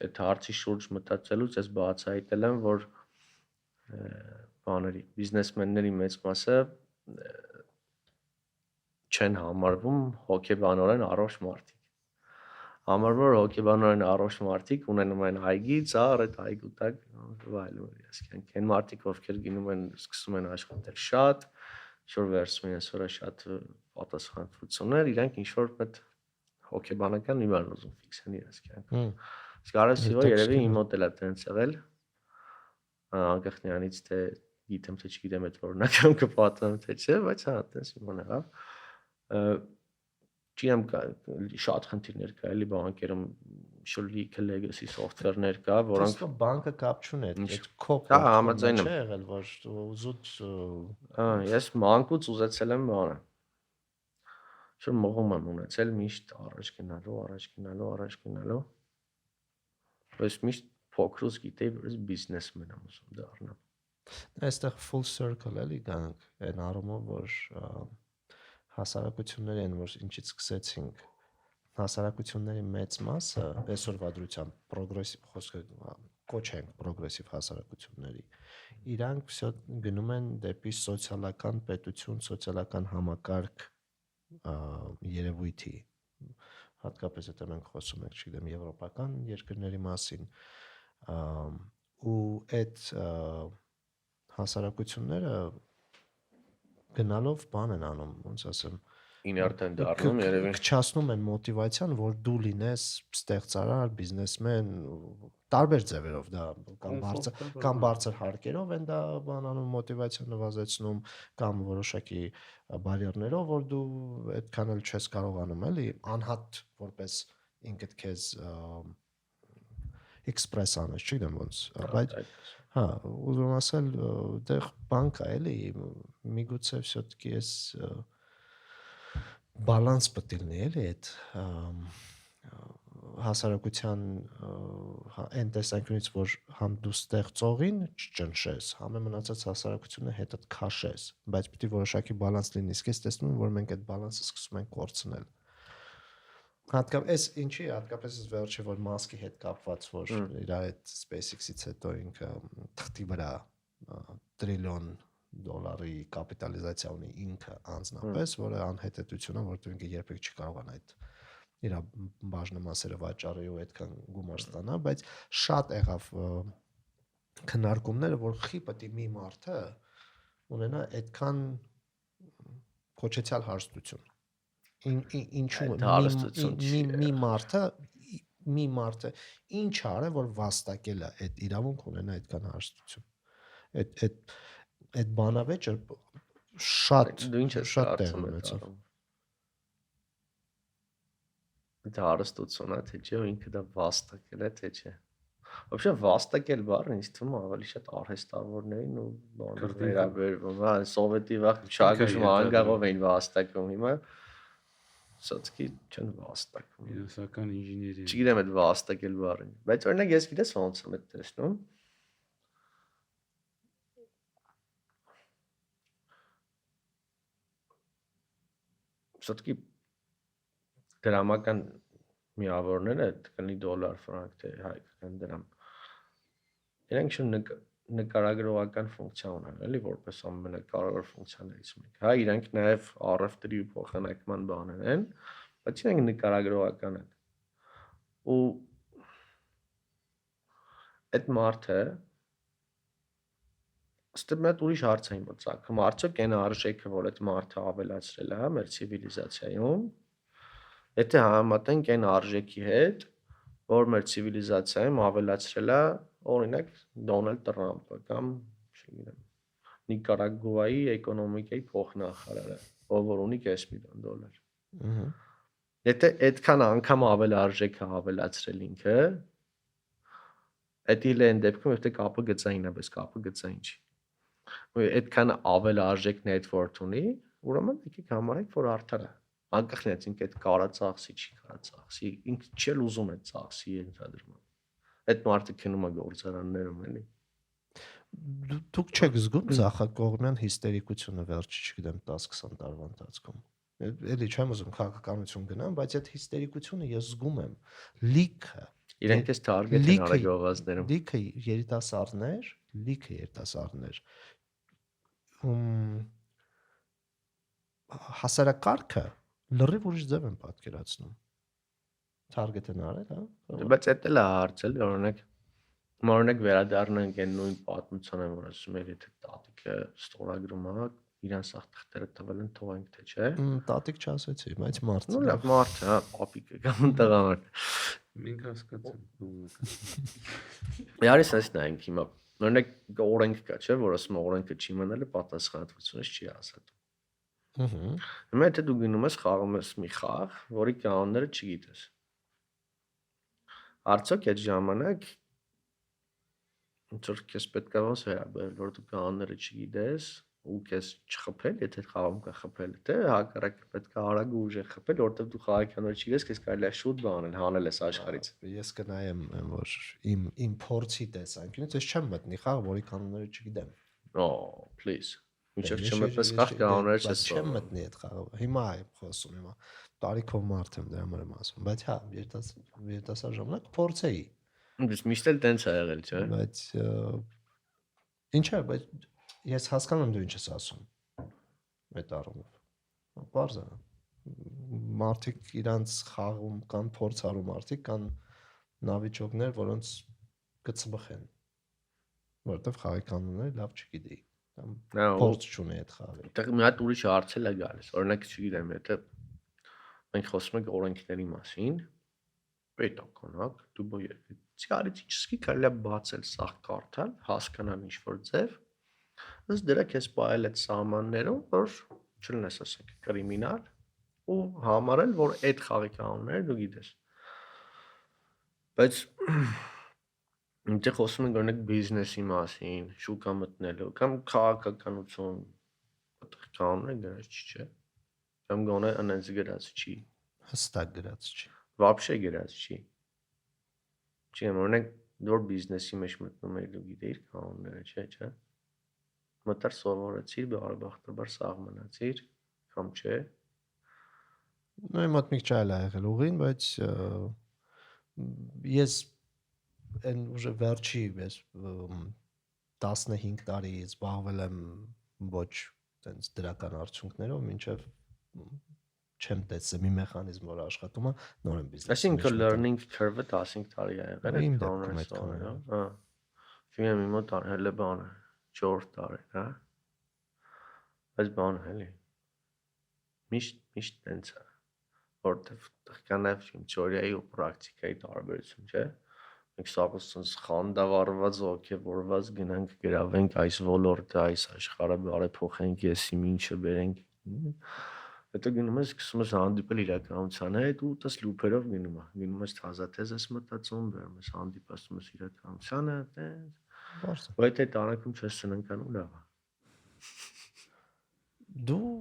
այդ հարցի շուրջ մտածելուց ես բացահայտել եմ, որ բաների, բիզնեսմենների մեծ մասը չեն համարվում հոգեբանորեն առողջ մարդիկ։ Համարվում որ հոգեբանորեն առողջ մարդիկ ունենում են այգի, ծառ, այդ այգու տակ վայելում են իրենց կյանքը։ Այն մարդիկ, ովքեր գնում են, սկսում են աշխատել շատ, ինչ-որ վերցնում են այսօր շատ պատասխանատվություններ, իրանք ինչ-որ այդ հոգեբանական մի բան ուզում ֆիքսեն իրենց կյանքում։ Իսկ արեսիվը երևի իմ մոտ էլ է տենց եղել։ Անկախ նրանից թե գիտեմ թե չգիտեմ այդ օրինակամ կպատմեմ թե չէ, բայց հա, տենց մի բան եղավ։ Չեմ շատ խնդիրներ կա էլի բանկերում շուտ լիքը legacy software-ներ կա, որոնք բանկը կապ չունի, այդ քո համաձայն եմ։ Չէ եղել, որ ուզուց ես մանկուց ուզեցել եմ բանը։ Շուտ մղում եմ ունեցել միշտ առաջ գնալու։ Բայց միշտ փոքրուց գիտեի, որ ես բիզնեսմեն եմ ուզում դառնամ։ Այստեղ full circle էլի գանք այն առումով, որ հասարակությունները են, որ ինչից սկսեցինք, հասարակությունների մեծ մասը այսօրվա դրությամբ պրոգրեսիվ խոսքը կոչենք պրոգրեսիվ հասարակությունների, իրանք всё գնում են դեպի սոցիալական պետություն, սոցիալական համակարգ երևույթի, հատկապես եթե մենք խոսում ենք, չգիտեմ, եվրոպական երկրների մասին, ու այդ հասարակությունները գնալով բան են անում, ոնց ասեմ, իներտ են դառնում երևի քչացնում են մոտիվացիան, որ դու լինես ստեղծարար, բիզնեսմեն, տարբեր ձևերով դա կամ բարձր հարկերով են դա բանանում մոտիվացիան նվազեցնում, կամ որոշակի բարիերներով, որ դու այդքան էլ չես կարողանում էլի անհատ որպես ինքդ քեզ էքսպրես անես, չգիտեմ ոնց, բայց հա, ուզում ասել, դեղ բանկա էլի, միգուցե все-таки ես բալանս պետք է լինի էլի այդ հասարակության այն տեսանկյունից, որ համ դու ստեղծողին չճնշես, համ մնացած հասարակությունը հետդ քաշես, բայց պետք է որոշակի բալանս լինի, իսկ ես տեսնում եմ, որ մենք այդ բալանսը սկսում ենք կորցնել։ Հատկապես ինչի, հատկապես վերջը որ մասկի հետ կապված, որ իր այդ SpaceX-ից հետո ինքը թղթի վրա $1 տրիլիոն կապիտալիզացիա ունի ինքը անձնապես, որը անհետեթություն է, որտեղ ինքը երբեք չի կարողանա այդ իր բաժնեմասերը վաճառի ու այդքան գումար ստանա, բայց շատ եղավ քննարկումները, որ խի պետք է մի մարդը ունենա այդքան կոչեցյալ հարստություն։ Ինչու մի մարդը ինչ արը, որ վաստակել է այդ իրավունք ունենա այդքան հարստություն։ Այդ բանավեճը շատ տեղ ունեցավ։ Դա հարստություն է, թե չէ, ինքը դա վաստակել է, թե չէ։ Вообще վաստակել բառը ինձ թվում է ավելի շատ արհեստավորներին ու բաներ վերաբերվում, հա, սովետի վաղ շարժումը անգաղով էին վաստակում, հիմա սոցքի չեն վաստակում։ Ֆինանսական ինժեներիա։ Չգիտեմ այդ վաստակել բառը, բայց օրինակ ես գիտես ոնց եմ այդ տեսնում։ Սոցքի դրամական միավորները կլինի դոլար, ֆրանկ, թե հայկական դրամ։ Իրենք շուն նկարագրողական ֆունկցիա ունեն, էլի որպես ամենակարևոր ֆունկցիաներից մեկը։ Հա, իրենք նաև առևտրի ու փոխանակման բաներ են, բայց իրենք նկարագրողական են։ Ու այդ մարդը ստե մեծ ուրիշ հարց է իմ ծագում, արդյոք այն արժեքը, որ այդ մարդը ավելացրել է, հա, մեր ցիվիլիզացիայում, եթե համեմատենք այն արժեքի հետ, որ մեր ցիվիլիզացիայում ավելացրել է, օրինակ Դոնալդ Տրամպը կամ, չգիտեմ, Նիկարագուայի էկոնոմիկայի փոխնախարարը, որ ունի 5 միլիոն դոլար։ Եթե այդքան անգամ ավել արժեք է ավելացրել ինքը, այդ իլ է այն դեպքում, եթե կապը գծային է, բայց կապը գծային չի։ Այդքան ավել արժեք net worth ունի, ուրեմն եկեք համարենք, որ արդար է։ Անկախ նայեցինք այդ կարա ծախսի, չի կարա ծախսի, ինքը չել ուզում է ծախսի ենթադրման։ Այդ մարդը քնում է գործարաններում, էլի։ Դուք չեք զգում Զախակողմյան հիստերիկությունը վերջի, չգիտեմ, 10-20 տարվա ընթացքում։ Էլի չեմ ուզում քաղաքականություն գնամ, բայց այդ հիստերիկությունը ես զգում եմ։ Լիքը իրենք էս target են արագողազներում։ Լիքը երիտասարդներ հասարակարգը լրիվ ուրիշ ձև են պատկերացնում։ Target են արել, հա։ Բայց այդ էլ է հարցել, օրինակ վերադառնանք այն նույն պատմությանը, որ ասում եմ, եթե տատիկը ստորագրում է, իրան սաղ թղթերը տվել են, թողենք թե չէ։ Տատիկ չասեցի, բայց մարդ։ Ну, լավ մարդ, հա, պապիկը կամ տղամարդ։ Մենք հասկացանք։ Ярի sense նայենք հիմա։ Օրինակ օրենք կա, չէ, որ ասում օրենքը չի մնալը պատասխանատվությունից չի ազատում։ Հիմա եթե դու գնում ես խաղում ես մի խաղ, որի կանոնները չգիտես։ Արդյոք այդ ժամանակ ոնց որ քեզ պետք է ոնց վերաբերել, որ դու կանոնները չգիտես ու քեզ չխփել, եթե խաղում կա խփել, թե հակառակը պետք է արագ ու ուժեղ խփել, որովհետև դու խաղականորը չգիտես, քեզ կարելի է շուտ բանել, հանել ես աշխարհից։ Ես կնայեմ, որ իմ փորձի տեսանկյունից ես չեմ մտնի խաղ, որի կանոնները չգիտեմ։ Oh, please։ Ինչեւ չմտնես խաղ կանոնները չես չեմ մտնի այդ խաղը։ Հիմա եմ խոսում, հիմա տարիքով մարդ եմ, դրա համար եմ ասում, բայց հա, երիտասարդ ժամանակ փորձեի։ Միշտ էլ տենց ա եղել, չէ՞։ Բայց ինչ է, բայց ես հասկանում եմ դու ինչ ես ասում։ Այդ առումով։ Բարձր է։ Մարդիկ իրանց խաղում կան փորձառու մարդիկ, կան նավիճողներ, որոնց կծբխեն։ Որովհետև խաղի կանոնները լավ չգիտեի։ Կամ փորձ չունեի այդ խաղի։ Այդտեղ մի հատ ուրիշ հարց էլ է գալիս։ Օրինակ, չգիտեմ, եթե մենք խոսում ենք օրենքների մասին, պետականակ, դու թեորետիկի կարելի է բացել սաղ կարդալ, հասկանալ ինչ-որ ձև, ըստ դրա քեզ պահել այդ սահմաններում, որ չլինես ասենք կրիմինալ ու համարել, որ այդ խաղի կանոնները դու գիտես։ Բայց դե խոսում ենք օրինակ բիզնեսի մասին, շուկա մտնելու կամ քաղաքականություն, այդտեղ կանոնները գրած չի, չէ՞։ Կամ գոնե անենց գրած չի։ Հստակ գրած չի։ Вообще գրած չի։ Չեմ օրինակ որ բիզնեսի մեջ մտնում ես դու գիտեիր կանոնները, չէ՞։ Մտար սովորեցիր, բարեբախտաբար սահմանացիր, կամ չէ։ Նույն մոտ մի քիչ այլ է եղել ուղին, բայց ես այն ուժը վերջի ես 15 տարի զբաղվել եմ ոչ տենց դրական արդյունքներով, մինչև չեմ տեսել մի մեխանիզմ, որ աշխատում է, նոր եմ բիզնեսի։ Այսինքն learning curve-ը 15 տարի է եղել, այդ կանոնը, հա։ Չեմ իմ մոտ հələ բան է, 4 տարի, հա։ Այս բանը էլի։ Միշտ տենց է, որտեղ կա նաև թեորիայի ու պրակտիկայի տարբերություն, չէ՞։ Մենք սաղ խանդավառված ոգևորված գնանք գրավենք այս ոլորտը, այս աշխարհը բարեփոխենք, եսի ինչը բերենք։ Հետո գնում ես սկսում ես հանդիպել իրականության հետ ու տես լուփերով գնում ես թազաթեզ ես մտածում, վերում ես հանդիպում ես իրականությանը, Բարձր։ Բայց այդ տանաքում չես սնանկանում լավ է։ Դու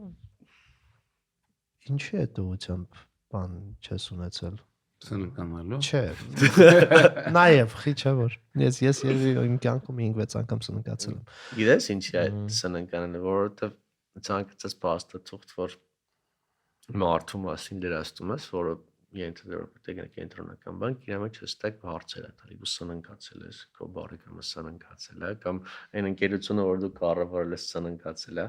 ինչի է դուությամբ բան չես ունեցել։ Սննկանալու։ Չէ։ Նաև խի չէ որ։ Ես իմ կյանքում 5-6 անգամ սննկացել եմ։ Գիտես ինչի է սննկանալը, որովհետև ցանկացած փաստը թողտ որ մարդու մասին դրաստում ես, որը ենթադրում կենտրոնական բանկ, իր մեջ հստակ հարցեր է տալի, դու սննկացել ես, քո բարեկամը սննկացել է, կամ այն ընկերությունը, որ դու կառավարել ես սննկացել է։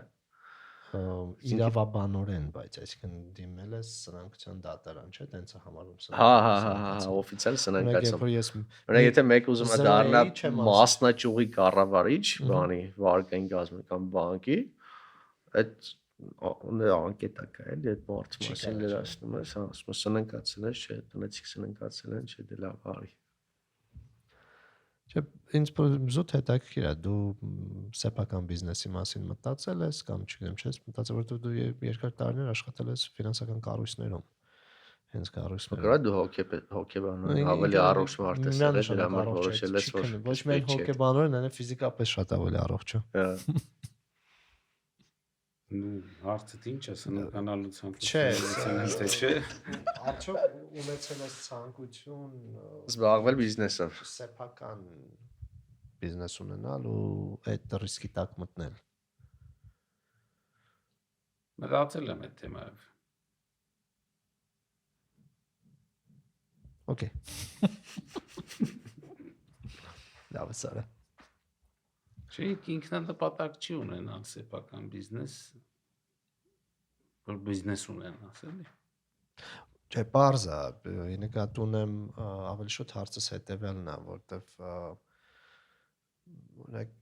Իրավաբանորեն, բայց այսինքն դիմել ես սնանկության դատարան, չէ՞, տենց է համարվում սնանկություն։ Հա, օֆիցիալ սննկացում։ Օրինակ, եթե մեկը ուզում է դառնա մասնաճյուղի կառավարիչ, բանի, վարկային կազմի կամ բանկի, այդ անկետակա է, այդ մարդու մասին լրացնում ես, հա, ասում ես սննկացել ես, չէ, տնեցիք սննկացել են, չէ, դե լավ արի։ Չէ, ինձ զուտ հետաքրքիր է, դու սեփական բիզնեսի մասին մտածել ես կամ չգիտեմ, չես մտածել, որովհետև դու երկար տարիներ աշխատել ես ֆինանսական կառույցներում։ Հենց կառույցներում։ Գորա դու հոկեբան ավելի առողջ մարդ ես, դրա համար որոշել ես, որ ոչ միայն հոկեբանորեն, այլև ֆիզիկապես շատ ավելի առողջ է։ Հա։ Ну, հարցը ինչ է սննկանալության Չէ։ Արդյոք ունեցել ես ցանկություն զբաղվել բիզնեսով։ Սեփական բիզնես ունենալ ու այդ ռիսկի տակ մտնել։ Մտածել եմ այդ թեմայով։ Okay։ Լավ է սարը։ Չէ, ինքնանպատակ չի ունենալ սեփական բիզնես, որ բիզնես ունենաս, էլի։ Չէ, բարձ է, նկատի ունեմ ավելի շուտ հարցս հետևելն է, որտեվ օրինակ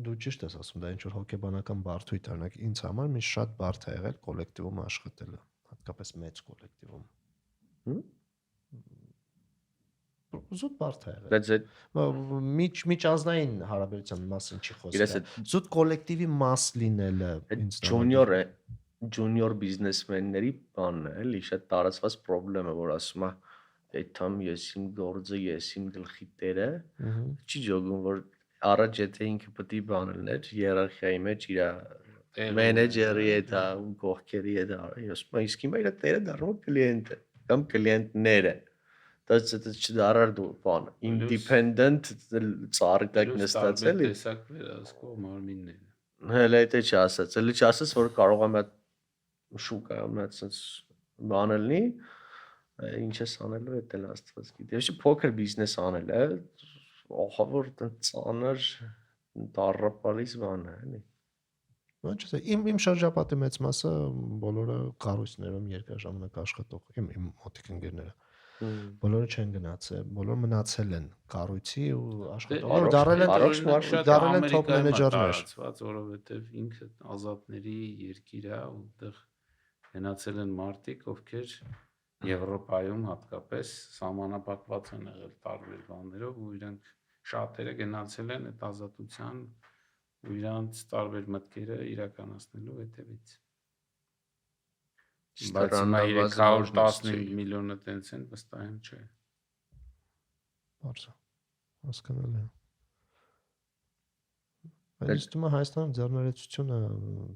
դու ճիշտ ես ասում, դա ինչ որ հոգեբանական բարդույթ է, օրինակ ինձ համար մի շատ բարդ է եղել կոլեկտիվում աշխատելը, հատկապես մեծ կոլեկտիվում։ Զուտ բարդ է եղել։ Բայց այդ միջանձնային հարաբերության մասին չի խոսքը։ Զուտ կոլեկտիվի մաս լինելը ինձ junior բիզնեսմենների բանն է, էլի շատ տարածված խնդրեմ է, որ ասում է այդտամ ես իմ գործը, ես իմ գլխի տերը, չի ճոգում, որ առաջ եթե ինքը պետք է բան լիներ, հիերարխիայի մեջ իր մենեջերի հետ, ու կողքերի հետ, ասում է իսկ հիմա իր տերը դառնում է կլիենտը կամ կլիենտները։ Դա չդարար դու բան independent ծառկակ նստած էլի տեսակներ ասկո մարմինները հələ դա չասած էլի չասած որ կարող է մատ շուկայում մատ sense բան լինի ինչ ես անելու է դել աստված գիտի ոչ փոքր բիզնես անել է ահա որ ծանր դարապալիս բան է էլի Ոչ չէ իմ շրջապատի մեծ մասը բոլորը կառույցներում երկար ժամանակ աշխատող իմ մոտիկ ընկերները բոլորը չեն գնացել, բոլորը մնացել են կառույցի ու աշխատող, դարել են top մենեջերներ, որովհետև ինքը ազատների երկիր է, որտեղ գնացել են մարդիկ, ովքեր Եվրոպայում հատկապես սահմանափակված են եղել տարբեր բաներով ու իրանք շատերը գնացել են այդ ազատության ու իրանց տարբեր մտքերը իրականացնելու հետևից Բայց հիմա 315 միլիոնը տենց են, վստահ եմ չէ։ Բարձր, հասկանալի է։ Բայց դու Հայաստանում ձեռներեցությունը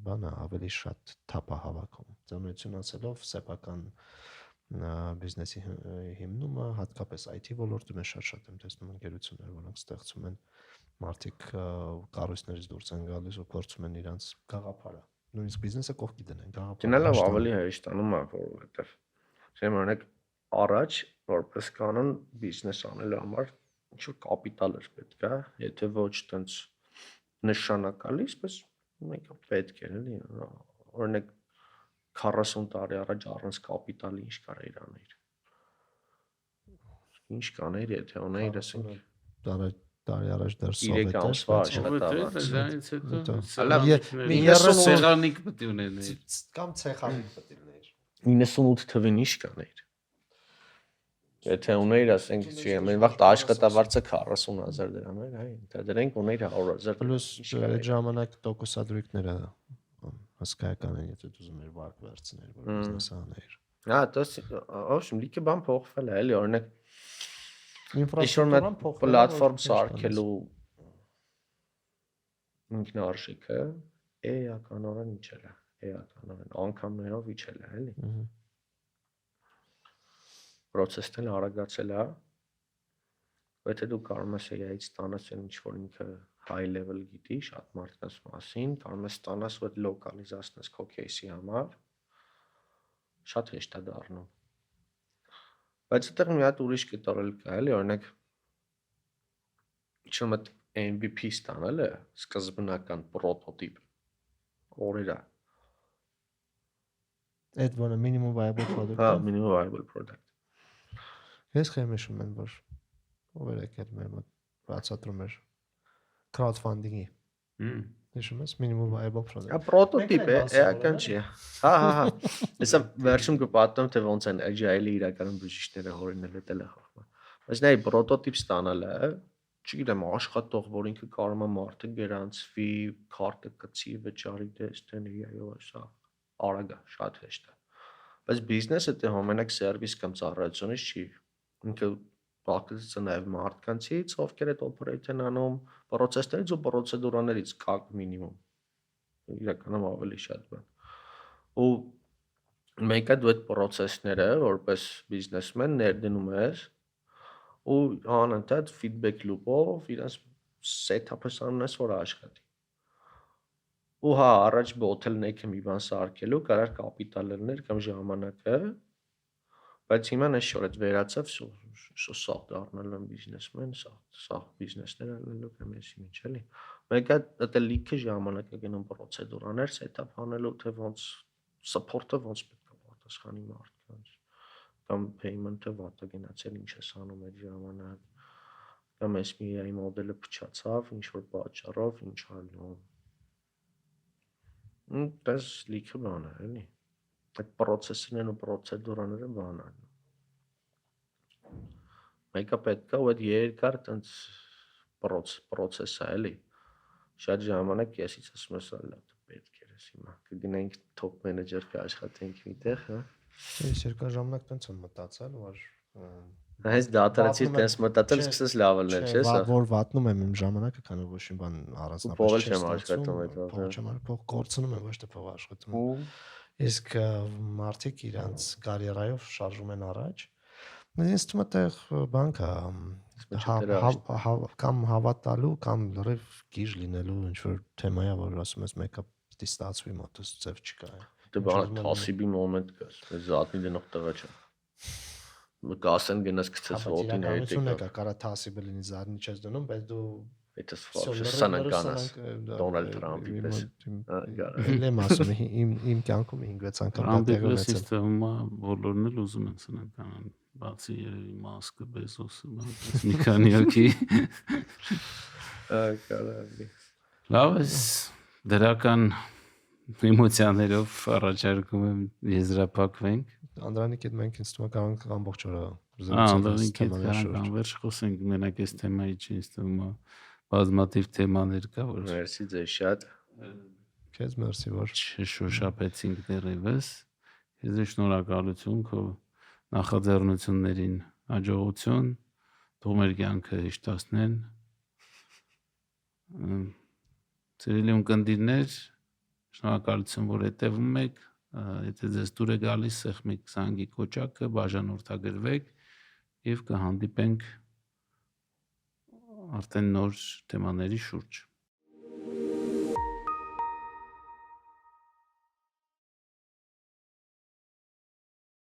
բան է ավելի շատ թափ է հավաքում։ Ձեռներեցություն ասելով սեփական բիզնեսի հիմնումը, հատկապես IT ոլորտում է շատ եմ տեսնում ընկերություններ, որոնք ստեղծում են մարդիկ կառույցներից դուրս են գալիս ու փորձում են իրենց գաղափարը նույնիսկ բիզնեսը կողքի դնեն գաղափարը ավելի հեշտանում է որովհետև ասեմ օրինակ առաջ որպես կանոն բիզնես անելու համար ինչ որ կապիտալ էր պետք է եթե ոչ տենց նշանակալից պես մեկը պետք է էլի օրինակ 40 տարի առաջ առանց կապիտալի ինչ կարա իրաներ ինչ կաներ եթե ունեիր ասենք տարի առաջ դեռ սովետ էր, սեղանիկ պետք է ունենար կամ ցեխանիկ պետք է ունենար 98 թվին ինչ կաներ եթե ունեիր ասենք չի ամեն վաղ աշխատավարձը 40000 դրամ էր հայ դրանք ունեիր 100000 պլյուս այդ ժամանակ տոկոսադրույքները Հասկայական է, եթե դու ուզում ես վարկ վերցնել, որ բիզնես աներ։ Հա, դա ոչմ լիքը բան փոխվել է, էլի, օրինակ Ինֆրաստրուկտուրան փոխվել է, պլատֆորմ սարքելու ինքնարժեքը էականորեն իջել է, էականորեն անգամներով իջել է, էլի։ Պրոցեսն արագացել է։ Եթե դու կարող ես AI-ից ստանաս ինչ-որ ինքը high level գիտի, շատ մարդկանց մասին, կարող ես ստանաս ու այդ լոկալիզացնես քո case-ի համար, շատ հեշտ է դառնում։ Բայց այդտեղ մի հատ ուրիշ կտորել կա, էլի, օրինակ ինչ-որ մոտ MVP ստանալը, սկզբնական պրոտոտիպ օրեր է։ Այդ բանը minimum viable product։ Հա, minimum viable product։ Ես խմեշում եմ, որ ով էր եկել մեր մոտ բացատրում էր crowdfunding-ի։ Հիշում ես minimum viable product։ Հա, պրոտոտիպ է, էական չի։ Հա։ Հեսա վերջում կպատմեմ, թե ոնց են agile-ի իրականում բժիշկները հորինել էլ է խախտում։ Բայց նայ պրոտոտիպ ստանալը, չգիտեմ, աշխատող, որ ինքը կարող է մարդը գրանցվի, քարտը կցի, վճարի դեստեն, այո, սա արագ է, շատ հեշտ է։ Բայց բիզնեսը դե հոմենակ սերվիս կամ ծառայությունից չի։ Ինքը բաղկացած է նաև մարդկանցից, ովքեր այդ օպերեյթ են անում, պրոցեսներից ու պրոցեդուրաներից կակ մինիմում։ Իրականում ավելի շատ բան։ Ու մենք այդ պրոցեսները որպես բիզնեսմեն ներդնում ես ու անընդհատ feedback loop-ով իրենց set-up-ը սանում ես, որ աշխատի։ Ու հա, առաջ bottleneck-ը մի բան սարքելու կարար կապիտալ լիներ կամ ժամանակը, բայց հիմա նշ որ այդ վերացավ սա դառնալ եմ բիզնեսմեն, սա բիզնեսներ անելու կամ էսի ինչ էլի։ Մենք այդ լիքը ժամանակ է գնում պրոցեդուրաներ set-up անելու, թե ոնց support-ը ոնց պետք է պատասխանի մարդկանց, կամ payment-ը վատա գնացել ինչ է անում այդ ժամանակ, կամ SMI մոդելը փչացավ, ինչ որ պատճառով, ինչ անում։ Դες լիքը բան է, էլի։ Այդ պրոցեսներն ու պրոցեդուրաները բան են։ Մեկը պետք է ու այդ երկար տենց պրոցես է, էլի։ Շատ ժամանակ եսից ասում ես լավ պետք է հիմա կգնանք top manager կաշխատենք միտեղ, հա։ Ես երկար ժամանակ տենց եմ մտածել, որ Այս դատարացի տես մտածել սկսես լավ լներ, չէ՞, սա։ Որ վատնում եմ իմ ժամանակը, քանի ոչ մի բան առանձնապես չեմ աշխատում այդ փող չեմ փող կորցնում եմ, ոչ թե փող աշխատում։ Իսկ մարդիկ իրանց կարիերայով շարժում են առաջ։ Ինձ թվում է տեղ բան կա կամ հավատալու կամ լրիվ գիժ լինելու ինչ որ թեմայա, որ ասում ես մեկը պիտի ստացվի մոտս ձև չկա։ Դե բան թասիբի մոմենտ կա, զատնի դնող տղա չէ։ Կասեն գնաս գցես ոտին հետ եկա, կարա թասիբը լինի զարնի չես դնում, բայց դու Այդ սանանկանաս Դոնալդ Թրամփի պես։ Ելեմ ասում իմ կյանքում 5-6 անգամ տեղը ունեցել։ Համա բոլորն էլ ուզում են սանանկանան, բացի երևի Մասկը, Բեզոսը, մի քանի հոգի։ Կարելի։ Լավ է, դրական էմոցիաներով առաջարկում եմ եզրափակվենք։ Անդրանիկ հետ մենք ինձ թվում է կարող ենք ամբողջ օրը Անդրանիկ հետ կարող անվերջ խոսենք մենակ այս թեմայի չի, ինձ թվում է բազմաթիվ թեմաներ կա, որ Մերսի ձեզ շատ։ Քեզ մերսի, որ շոշափեցինք դեռևս։ Ես շնորհակալություն քո նախաձեռնություններին, հաջողություն, թող մեր կյանքը հիշտացնեն։ Ծերելի ունկնդիրներ, շնորհակալություն, որ հետևում եք, եթե ձեզ դուր է գալիս սեղմեք զանգի կոճակը, բաժանորդագրվեք եւ կհանդիպենք արդեն նոր թեմաների շուրջ։